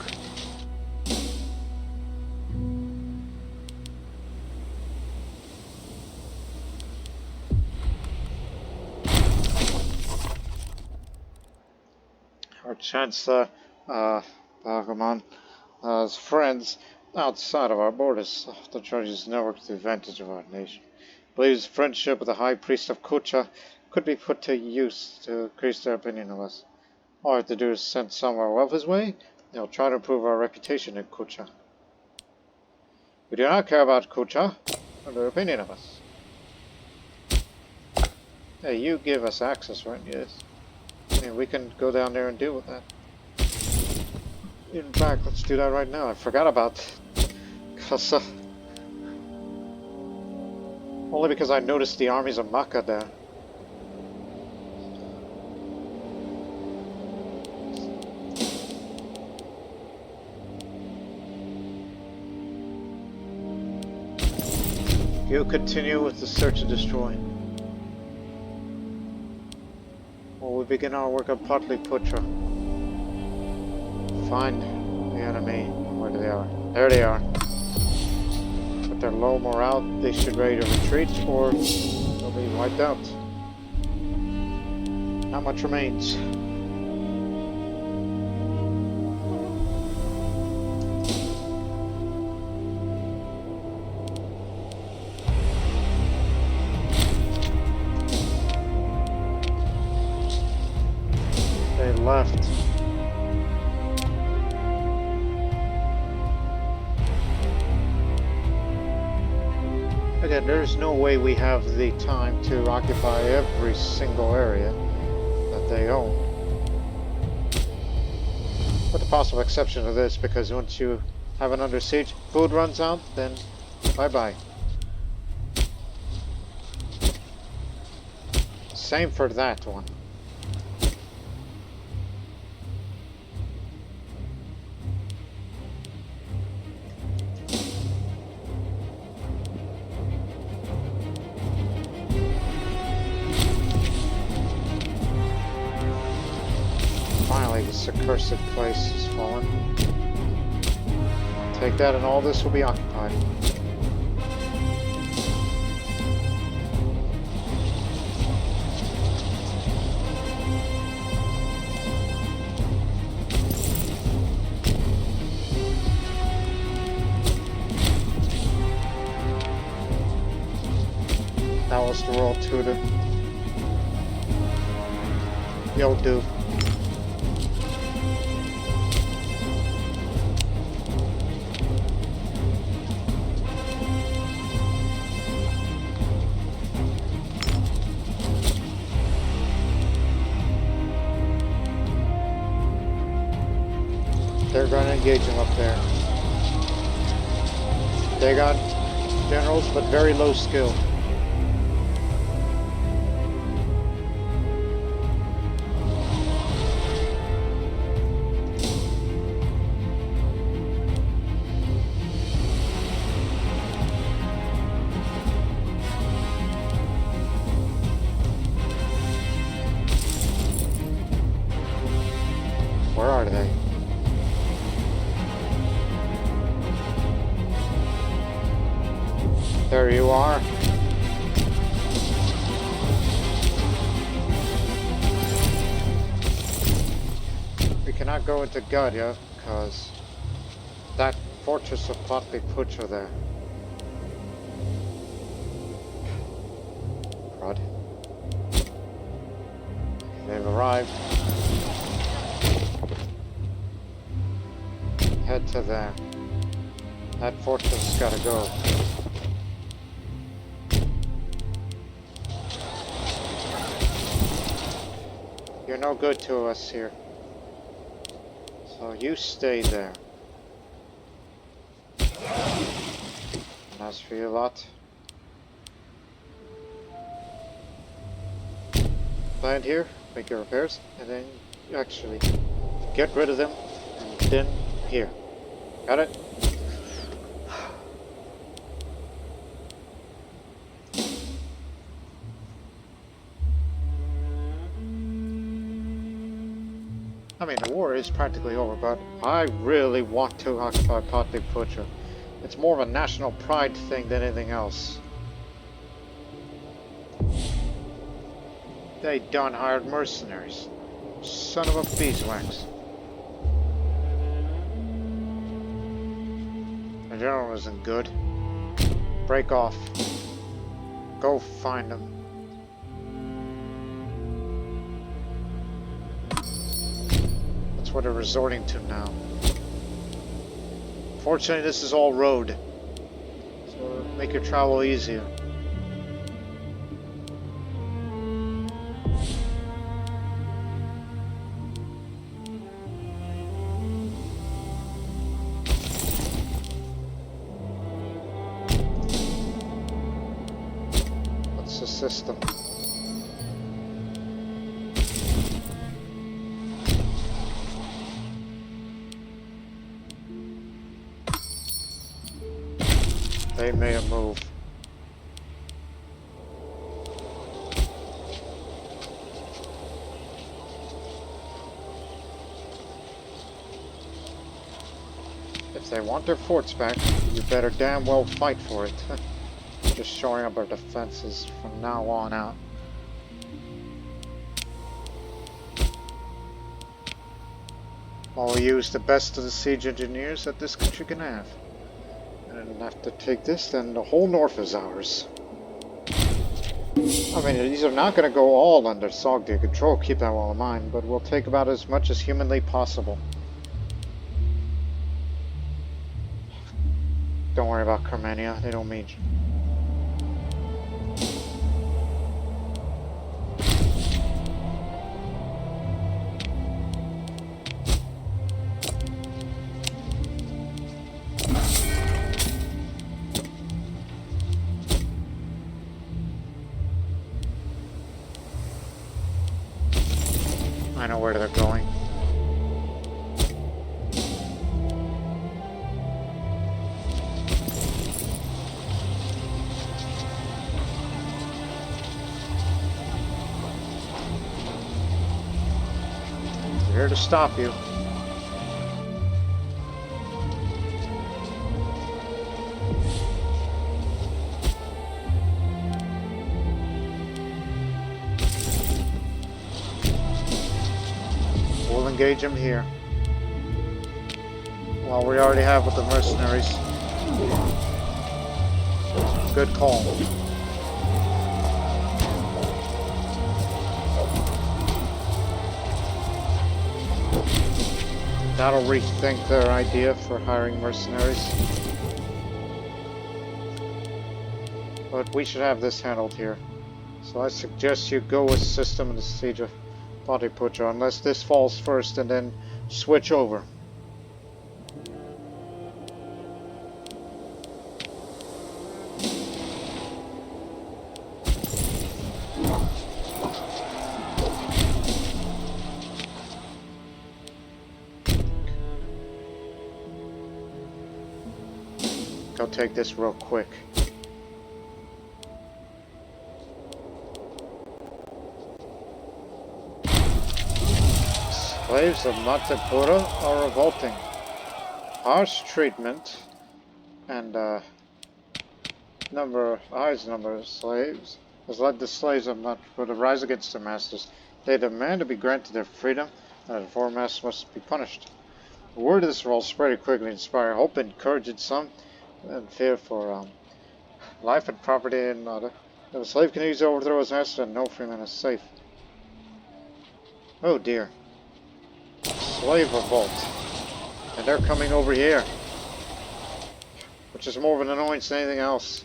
A: Our Chancellor, Bahaman's friends outside of our borders often judges network to the advantage of our nation. Believes friendship with the High Priest of Kucha could be put to use to increase their opinion of us. All I have to do is send some of our wealth his way. They'll try to improve our reputation in Kucha. We do not care about Kucha or their opinion of us. Hey, you give us access, right? Yes. I mean, we can go down there and deal with that. In fact, let's do that right now. I forgot about... only because I noticed the armies of Maka there. You continue with the search and destroy. While we begin our work on Patliputra. Find the enemy. Where they are. There they are. With their low morale, they should ready to retreat or they'll be wiped out. Not much remains. Left. Again, there's no way we have the time to occupy every single area that they own. With the possible exception of this, because once you have an under siege, food runs out, then bye-bye. Same for that one. Finally, this accursed place has fallen. Take that and all this will be occupied. That was the roll tutor. You'll do. They're going to engage him up there. They got generals, but very low skill. Where are they? There you are. We cannot go into Sogdia because that fortress of Patliputra there. Crud. They've arrived. Head to there. That fortress has got to go. You're no good to us here. So you stay there. And as for you lot, land here, make your repairs, and then actually get rid of them, and then here. Got it? I mean, the war is practically over, but I really want to occupy Patliputra. It's more of a national pride thing than anything else. They done hired mercenaries. Son of a beeswax. The general isn't good. Break off. Go find them. That's what they're resorting to now. Fortunately, this is all road, so it'll make your travel easier. What's the system? They may have moved. If they want their forts back, you better damn well fight for it. Just shoring up our defenses from now on out. I'll use the best of the siege engineers that this country can have. And after take this, then the whole north is ours. I mean, these are not going to go all under Sogdia control, keep that well in mind, but we'll take about as much as humanly possible. Don't worry about Carmania, they don't mean... I know where they're going. We're here to stop you. engage him here. Well, we already have with the mercenaries. Good call. That'll rethink their idea for hiring mercenaries. But we should have this handled here. So I suggest you go with system in the siege of Pontyputra, unless this falls first, and then switch over. Go take this real quick. Slaves of Matapura are revolting. Harsh treatment and highest number of slaves has led the slaves of Matapura to rise against their masters. They demand to be granted their freedom, and the foreign masters must be punished. The word of this revolt spread quickly, inspiring hope and courage in some, and fear for life and property in another. If a slave can easily overthrow his master, then no freeman is safe. Oh dear. Slave revolt. And they're coming over here. Which is more of an annoyance than anything else.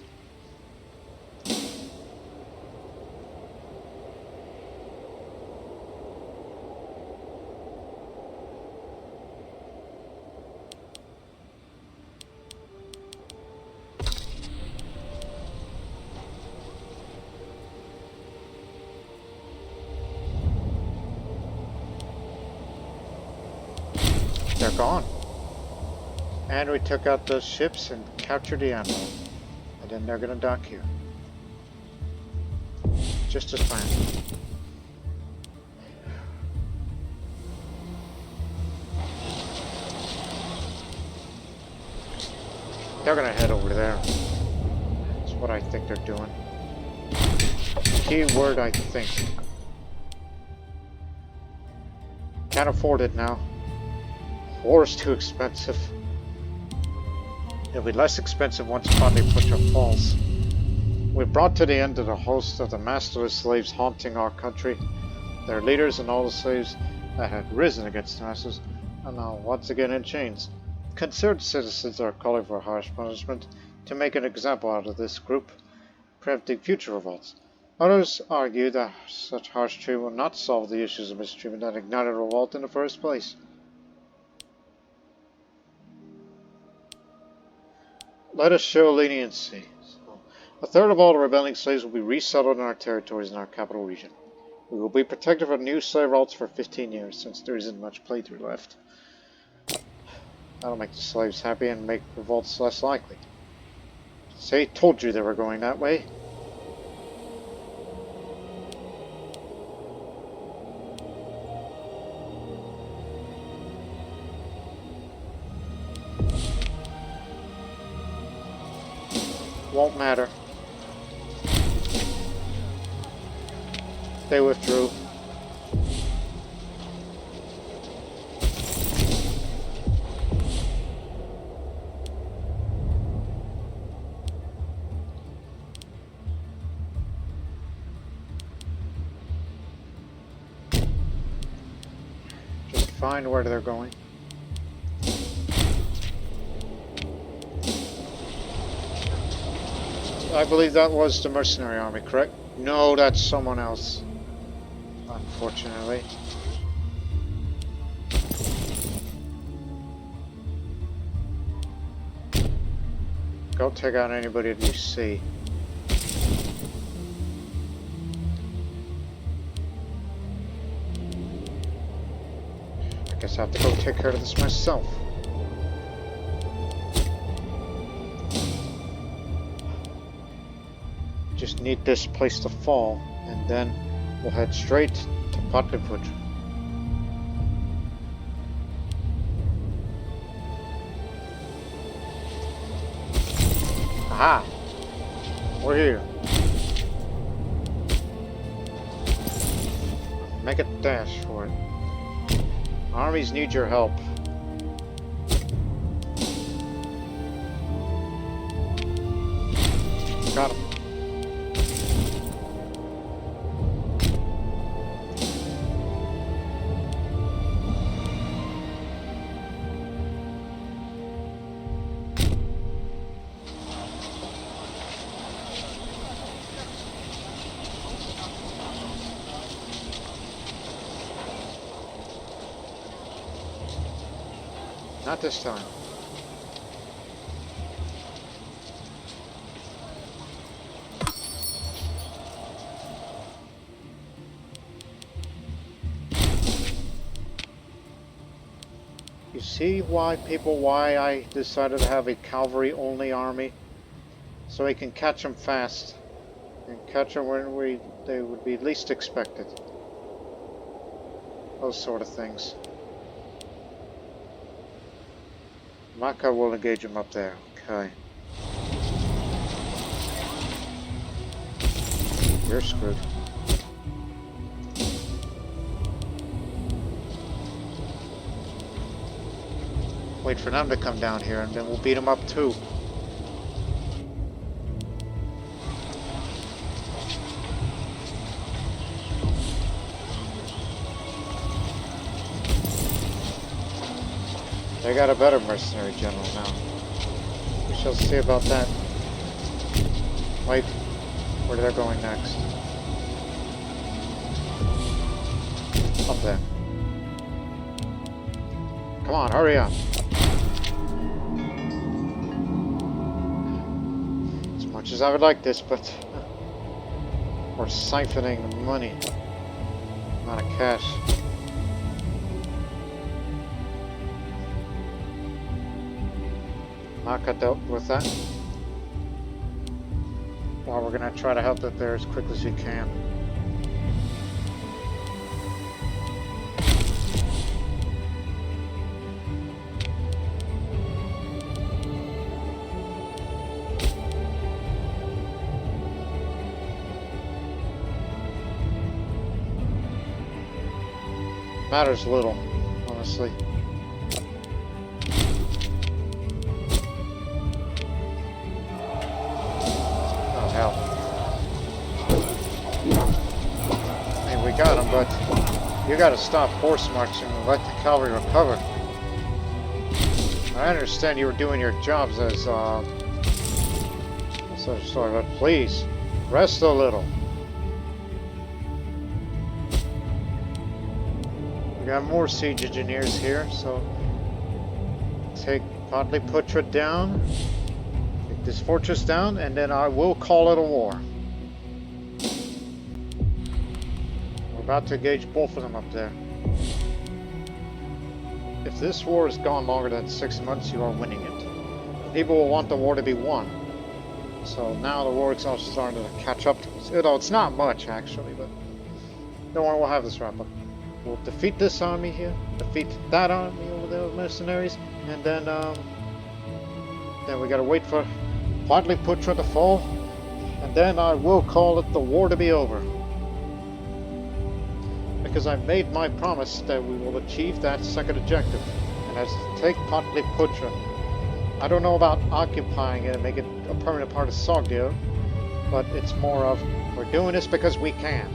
A: They're gone. And we took out those ships and captured the admiral. And then they're gonna dock here. Just as planned. They're gonna head over there. That's what I think they're doing. Keyword, I think. Can't afford it now. War is too expensive. It'll be less expensive once Pontyputra falls. We brought to the end of the host of the masterless slaves haunting our country. Their leaders and all the slaves that had risen against the masters are now once again in chains. Concerned citizens are calling for harsh punishment to make an example out of this group, preventing future revolts. Others argue that such harsh treatment will not solve the issues of mistreatment that ignited revolt in the first place. Let us show leniency. A third of all the rebelling slaves will be resettled in our territories in our capital region. We will be protected from new slave revolts for 15 years, since there isn't much playthrough left. That'll make the slaves happy and make revolts less likely. Say, told you they were going that way. Won't matter. They withdrew. Just find where they're going. I believe that was the mercenary army, correct? No, that's someone else. Unfortunately. Go take out anybody that you see. I guess I have to go take care of this myself. Just need this place to fall, and then we'll head straight to Patliputra. Aha! We're here. Make a dash for it. Armies need your help. Got him. Not this time. You see why I decided to have a cavalry-only army? So we can catch them fast. And catch them when they would be least expected. Those sort of things. Maka will engage him up there. Okay. You're screwed. Wait for them to come down here and then we'll beat them up too. They got a better mercenary general now. We shall see about that. Wait, where they're going next? Up there. Come on, hurry up. As much as I would like this, but we're siphoning the money. Not a cash. Maka dealt with that. Well, we're gonna try to help it there as quick as we can. Matters little, honestly. Got him, but you gotta stop horse marching and let the cavalry recover. I understand you were doing your jobs as sort of, but please, rest a little. We got more siege engineers here, so take Patliputra down, take this fortress down, and then I will call it a war. About to engage both of them up there. If this war has gone longer than 6 months, you are winning it. People will want the war to be won. So now the war is also starting to catch up to us. It's not much actually, but don't worry, we'll have this wrap up. We'll defeat this army here, defeat that army over there with mercenaries, and then we gotta wait for Patliputra to fall, and then I will call it the war to be over. Because I made my promise that we will achieve that second objective, and that's to take Patliputra. I don't know about occupying it and make it a permanent part of Sogdia, but it's more of, we're doing this because we can.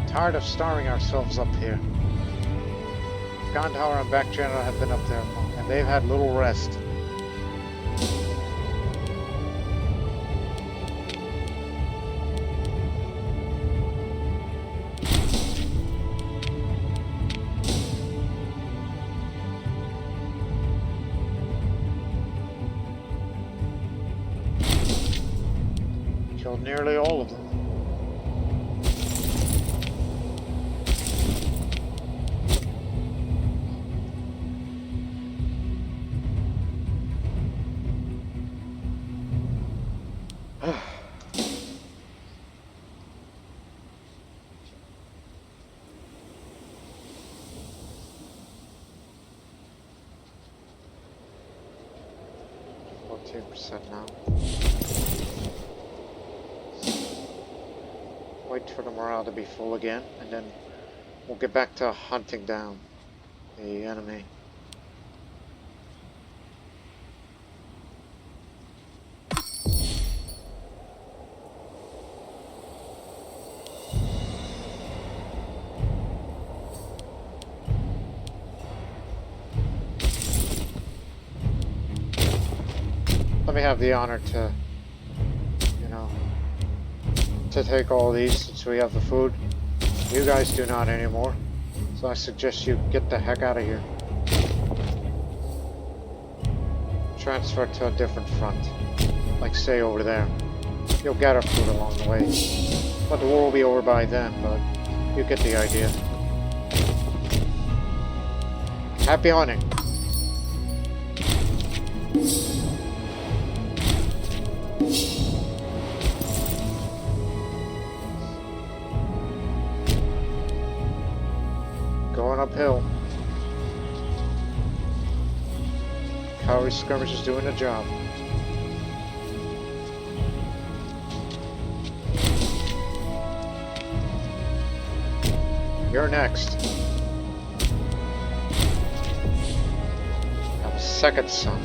A: Tired of starving ourselves up here. Gandhar and Bactrian have been up there, and they've had little rest. Killed nearly all of them. 13% now. Wait for the morale to be full again, and then we'll get back to hunting down the enemy. Let me have the honor to, to take all these since we have the food. You guys do not anymore. So I suggest you get the heck out of here. Transfer to a different front. Like say over there. You'll gather food along the way. But the war will be over by then, but you get the idea. Happy hunting. Going uphill. Cavalry skirmish is doing the job. You're next. Have a second son.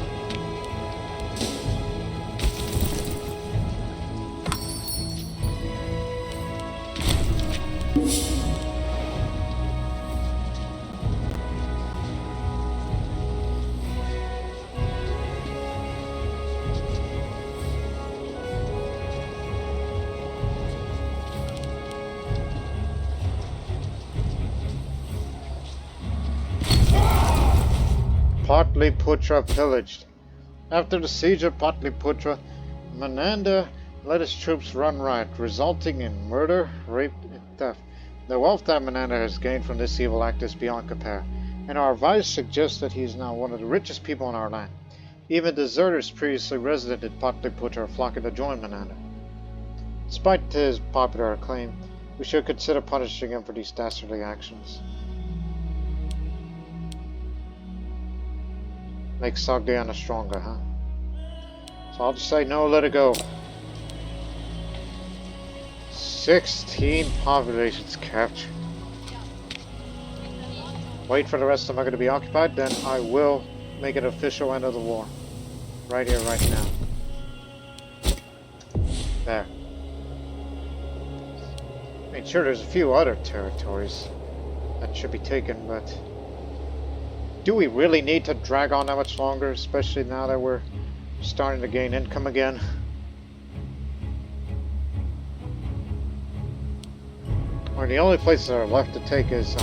A: Patliputra pillaged. After the siege of Patliputra, Menander let his troops run riot, resulting in murder, rape, and theft. The wealth that Menander has gained from this evil act is beyond compare, and our advice suggests that he is now one of the richest people in our land. Even deserters previously resident in Patliputra are flocking to join Menander. Despite his popular acclaim, we should consider punishing him for these dastardly actions. Make Sogdian-Shunga, huh? So I'll just say no, let it go. 16 populations captured. Wait for the rest of them to be occupied, then I will make an official end of the war. Right here, right now. There. I mean, sure, there's a few other territories that should be taken, but do we really need to drag on that much longer, especially now that we're starting to gain income again? Or the only places that are left to take is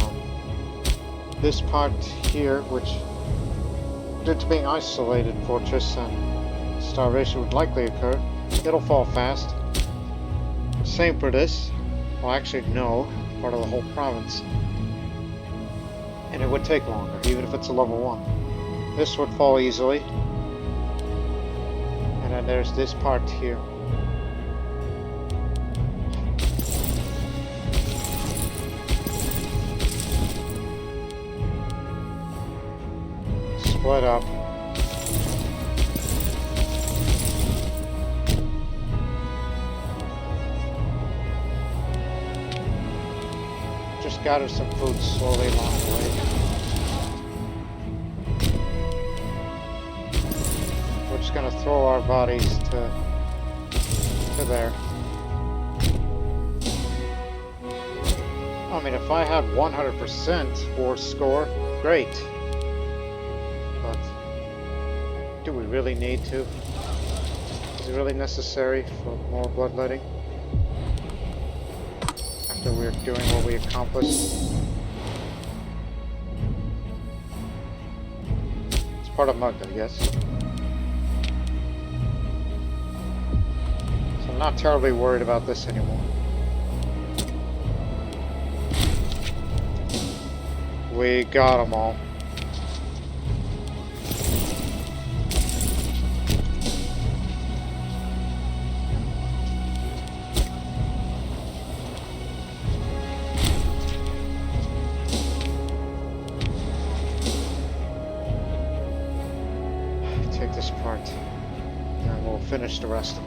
A: this part here, which, due to being isolated fortress and starvation would likely occur, it'll fall fast. Same for this. Well, actually, no, part of the whole province. And it would take longer, even if it's a level 1. This would fall easily. And then there's this part here. Split up. Just gather some food slowly along the way. We're just gonna throw our bodies to there. I mean, if I had 100% war score, great. But do we really need to? Is it really necessary for more bloodletting? After we're doing what we accomplished. It's part of Mug, I guess. So I'm not terribly worried about this anymore. We got them all. Take this part. we'll finish the rest.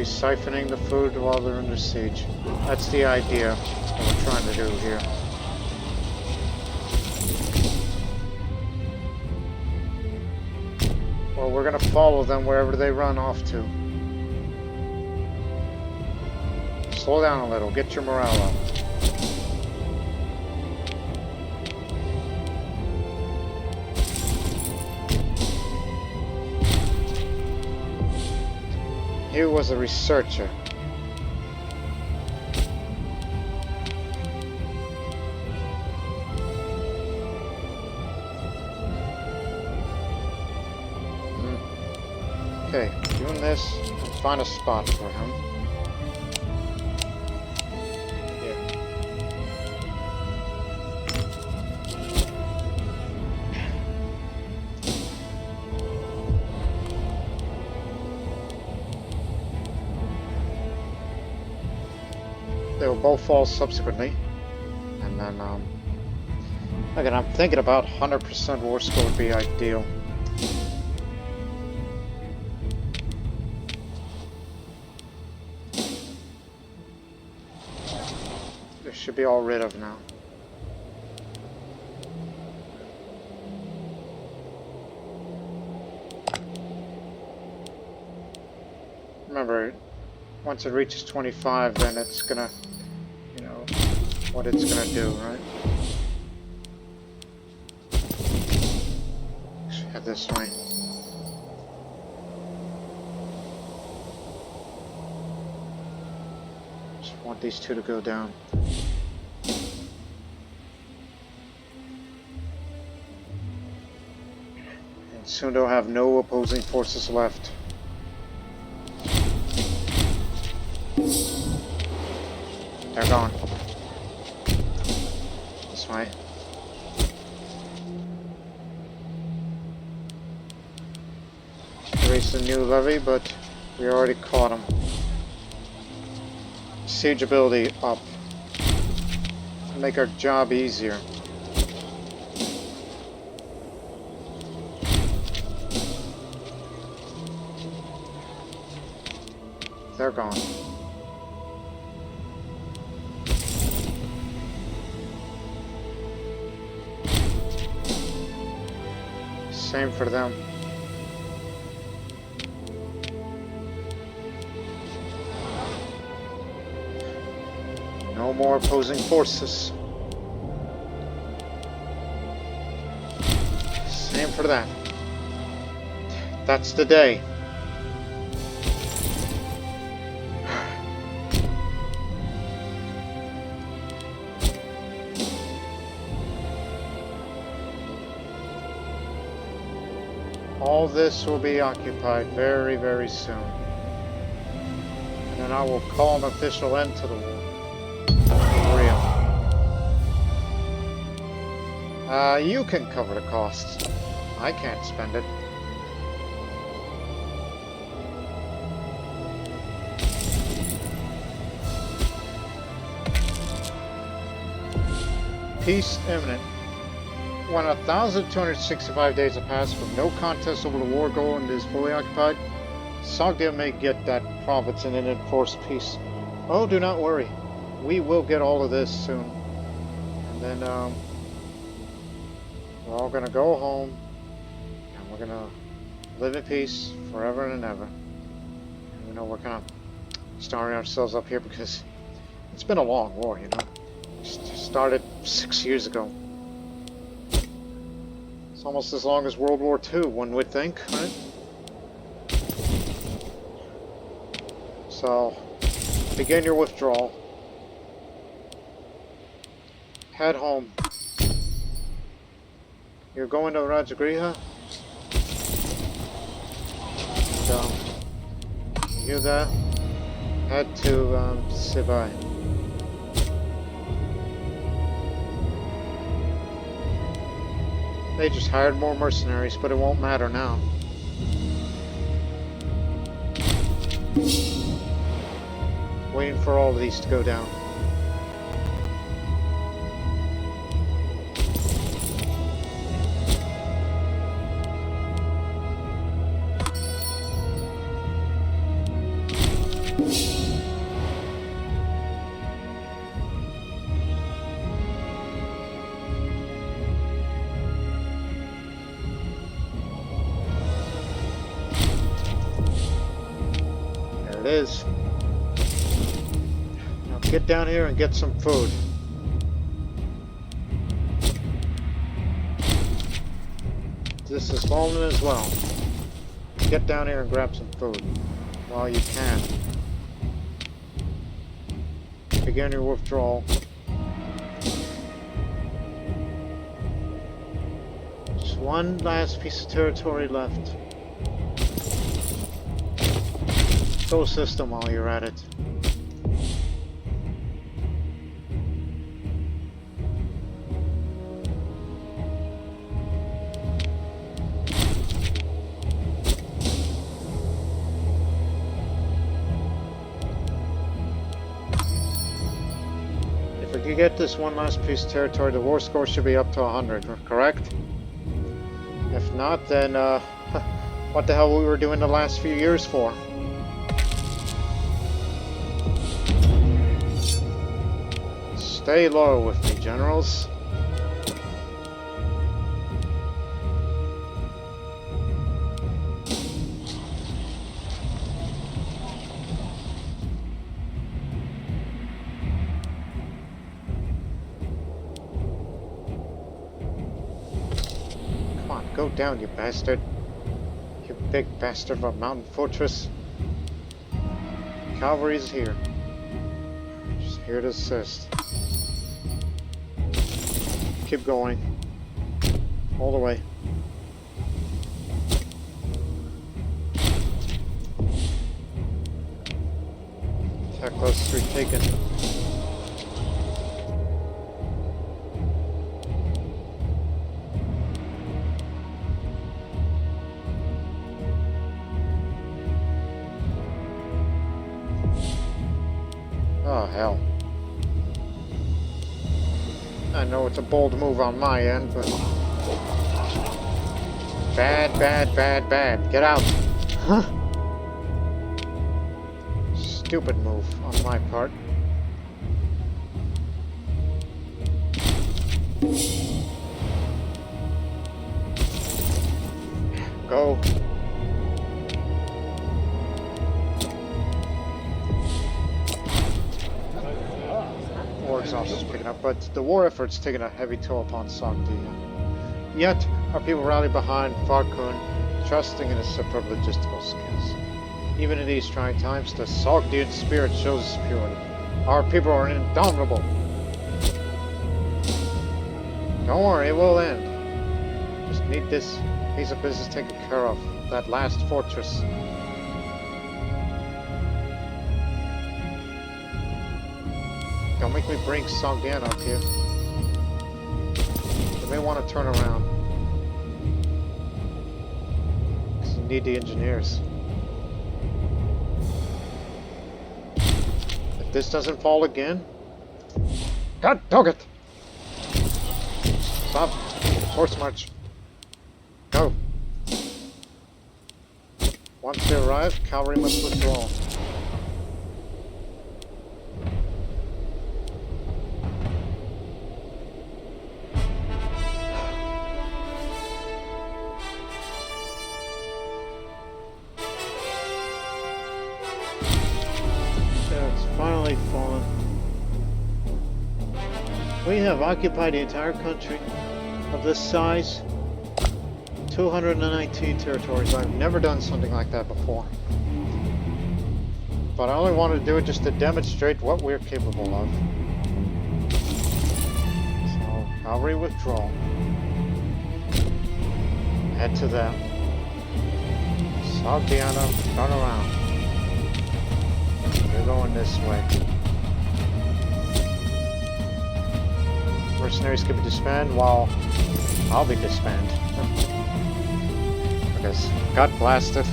A: Siphoning the food while they're under siege. That's the idea that we're trying to do here. Well, we're gonna follow them wherever they run off to. Slow down a little, get your morale up. He was a researcher. Okay, doing this, find a spot for him. They will both fall subsequently, and then again, I'm thinking about 100% war score would be ideal. This should be all rid of now. Remember, once it reaches 25, then it's gonna, you know, what it's gonna do, right? Should head this way. Just want these two to go down. And soon they'll have no opposing forces left. They're gone. This way. Raised a new levy, but we already caught them. Siege ability up. Make our job easier. They're gone. Same for them. No more opposing forces. Same for that. That's the day. All this will be occupied very, very soon. And then I will call an official end to the war. For real. You can cover the costs. I can't spend it. Peace imminent. When 1,265 days have passed with no contest over the war goal and is fully occupied, Sogdia may get that province in an enforced peace. Oh, do not worry. We will get all of this soon. And then, we're all gonna go home, and we're gonna live in peace forever and ever. And, you know, we're kind of starting ourselves up here because it's been a long war, you know. It started 6 years ago. It's almost as long as World War II, one would think, right? So, begin your withdrawal. head home. You're going to Rajagriha? So, you there? Head to Sivai. They just hired more mercenaries, but it won't matter now. Waiting for all of these to go down. There it is. Now get down here and get some food. This is fallen as well. Get down here and grab some food while you can. Begin your withdrawal. Just one last piece of territory left. Go system while you're at it. If we could get this one last piece of territory, the war score should be up to 100, correct? If not, then what the hell we were doing the last few years for? Stay low with me, generals. Come on, go down, you bastard. You big bastard of a mountain fortress. Cavalry's here. Just here to assist. Keep going. All the way. Attack close street taken. Oh, hell. I know it's a bold move on my end, but... Bad, bad, bad, bad. Get out. Huh? Stupid move on my part. Go. War exhaustion is picking up, but the war effort's taking a heavy toll upon Sogdia. Yet, our people rally behind Farkun, trusting in his superb logistical skills. Even in these trying times, the Sogdian spirit shows its purity. Our people are indomitable. Don't worry, it will end. Just need this piece of business taken care of. That last fortress. Don't make me bring Sogdian up here. They may want to turn around. Because you need the engineers. If this doesn't fall again... God dog it! Stop. Horse march. Go. Once they arrive, cavalry must withdraw. Finally fallen. We have occupied the entire country of this size, 219 territories. I've never done something like that before. But I only wanted to do it just to demonstrate what we're capable of. Cavalry withdrawal. Head to them. Sogdiana, turn around. You're going this way. Mercenaries can be disbanded while I'll be disbanded. Because got blasted.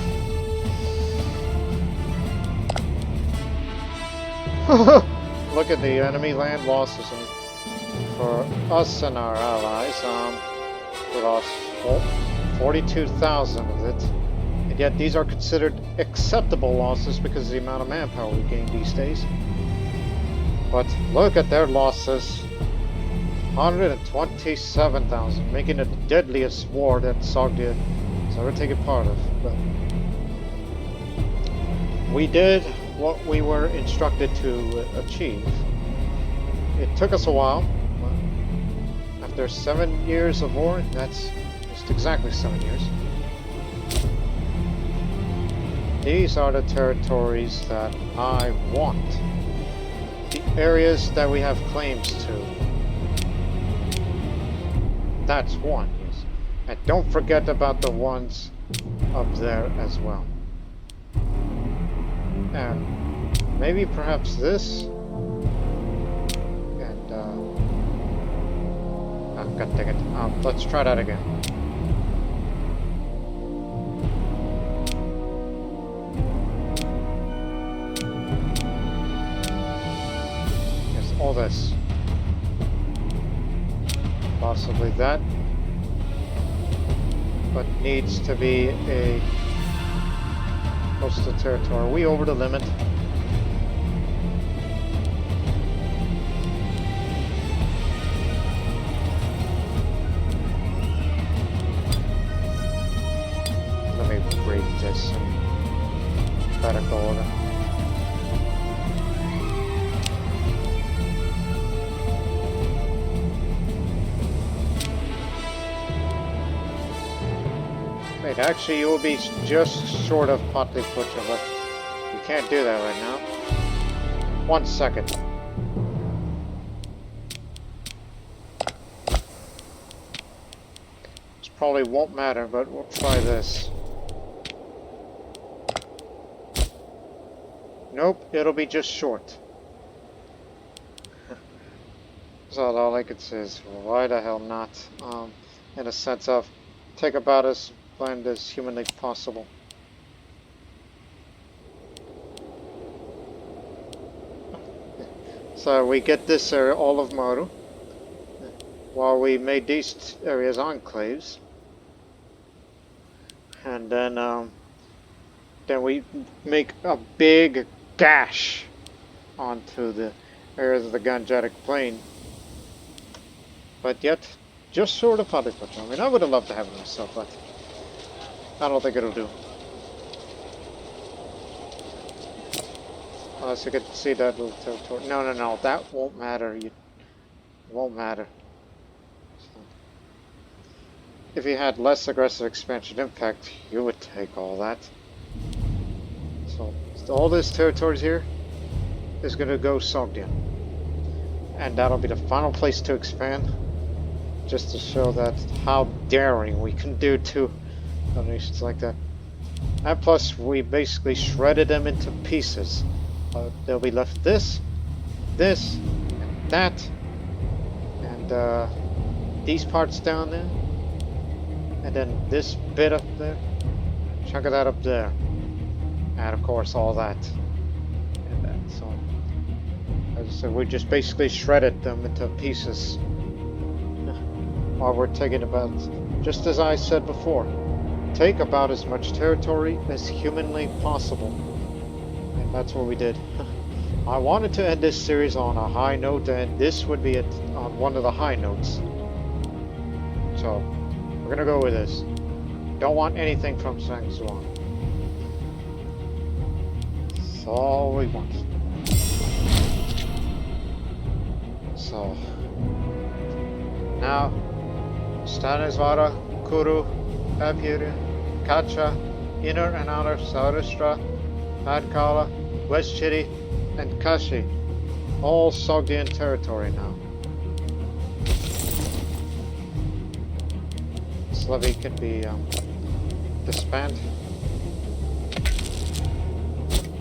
A: Look at the enemy land losses, and for us and our allies, we lost 42,000 of it, and yet these are considered acceptable losses because of the amount of manpower we gain these days. But look at their losses, 127,000, making it the deadliest war that Sogdia has ever taken part of. But we did what we were instructed to achieve. It took us a while. After 7 years of war, that's just exactly 7 years. These are the territories that I want. The areas that we have claims to. That's one, yes. And don't forget about the ones up there as well. And maybe perhaps this. And God dang it. Let's try that again. Yes, all this. Possibly that. But needs to be a coastal territory. Are we over the limit? Let me break this in alphabetical order. Wait, actually you will be just short of Patliputra, but you can't do that right now. 1 second. This probably won't matter, but we'll try this. Nope, it'll be just short. So all I could say is, why the hell not? In a sense of, take about as planned as humanly possible. So we get this area, all of Maru, while we made these areas enclaves, and then we make a big gash onto the areas of the Gangetic Plain, but yet just short of Patliputra. I mean, I would have loved to have it myself, but I don't think it'll do. Unless you could see that little territory. No, that won't matter. It won't matter. So, if you had less aggressive expansion impact, you would take all that. So all this territories here is going to go Sogdian. And that'll be the final place to expand. Just to show that how daring we can do to nations like that. And plus, we basically shredded them into pieces. They'll be left this, and that, and these parts down there, and then this bit up there, chunk of that up there, and of course all that, and that. So, as I said, we just basically shredded them into pieces. While we're taking about, just as I said before, take about as much territory as humanly possible. And that's what we did. I wanted to end this series on a high note, and this would be it on one of the high notes. So, we're gonna go with this. Don't want anything from Zhangzuan. That's all we want. So, now, Stanisvara, Kuru, Abhiri, Kacha, Inner and Outer Saurashtra, Adkala, West Chitty, and Kashi, all Sogdian territory now. this levy can be disbanded.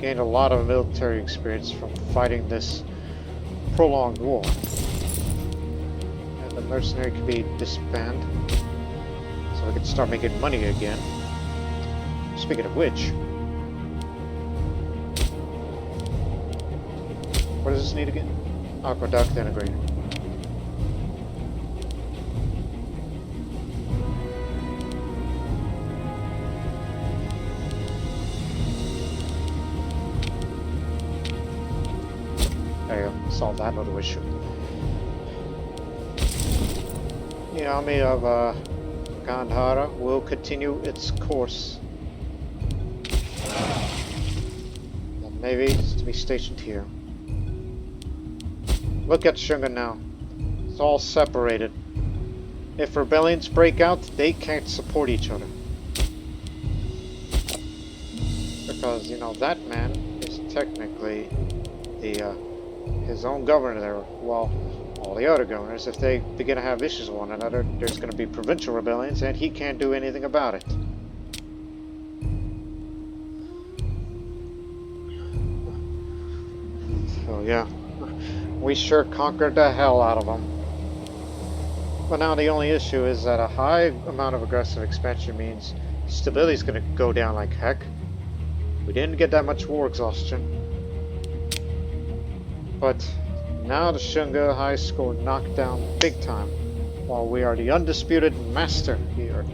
A: Gained a lot of military experience from fighting this prolonged war. And the mercenary can be disbanded, so we can start making money again. Speaking of which, what does this need again? Aqueduct integrator. There you go. Solve that little issue. The army of Gandhara will continue its course. The navy is to be stationed here. Look at Shunga now. It's all separated. If rebellions break out, they can't support each other. Because, you know, that man is technically the his own governor there. Well, all the other governors, if they begin to have issues with one another, there's going to be provincial rebellions, and he can't do anything about it. So yeah, we sure conquered the hell out of them. But now the only issue is that a high amount of aggressive expansion means stability is going to go down like heck. We didn't get that much war exhaustion. But now the Shunga high score knocked down big time, while we are the undisputed master here.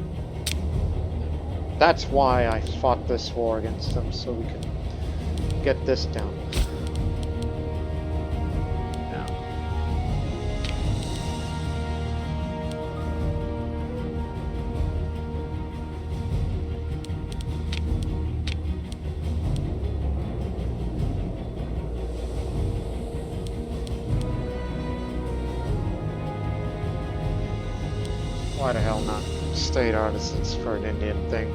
A: That's why I fought this war against them, so we can get this down. Why the hell not? State artisans for an Indian thing.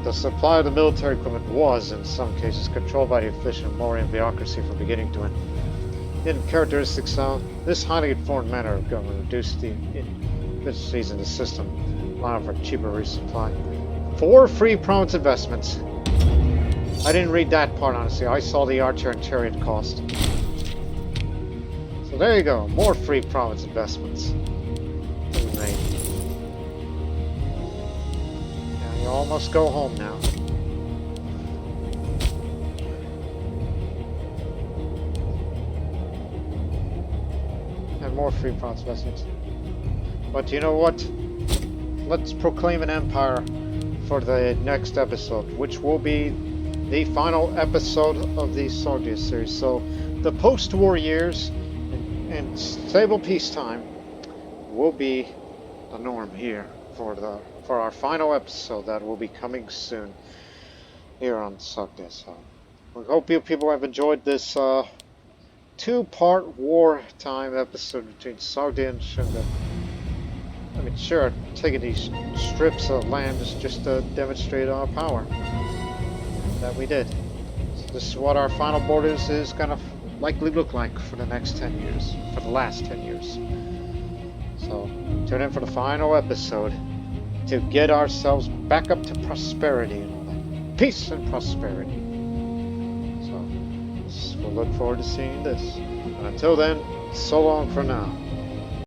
A: The supply of the military equipment was, in some cases, controlled by the efficient Mauryan bureaucracy from beginning to end. In characteristics, this highly informed manner of government reduced the inefficiencies in the system, allowing for cheaper resupply. 4 free province investments. I didn't read that part, honestly. I saw the archer and chariot cost. So there you go. More free province investments. Yeah, you almost go home now. And more free province investments. But you know what? Let's proclaim an empire for the next episode, which will be the final episode of the Sogdia series. So the post-war years and stable peacetime will be the norm here for our final episode that will be coming soon here on Sogdia. So we hope you people have enjoyed this 2-part wartime episode between Sogdia and Shunga. I mean, sure, taking these strips of land is just to demonstrate our power that we did. So this is what our final borders is gonna likely look like for the next 10 years, for the last 10 years. So tune in for the final episode to get ourselves back up to prosperity, peace and prosperity. So we'll look forward to seeing this. And until then, so long for now.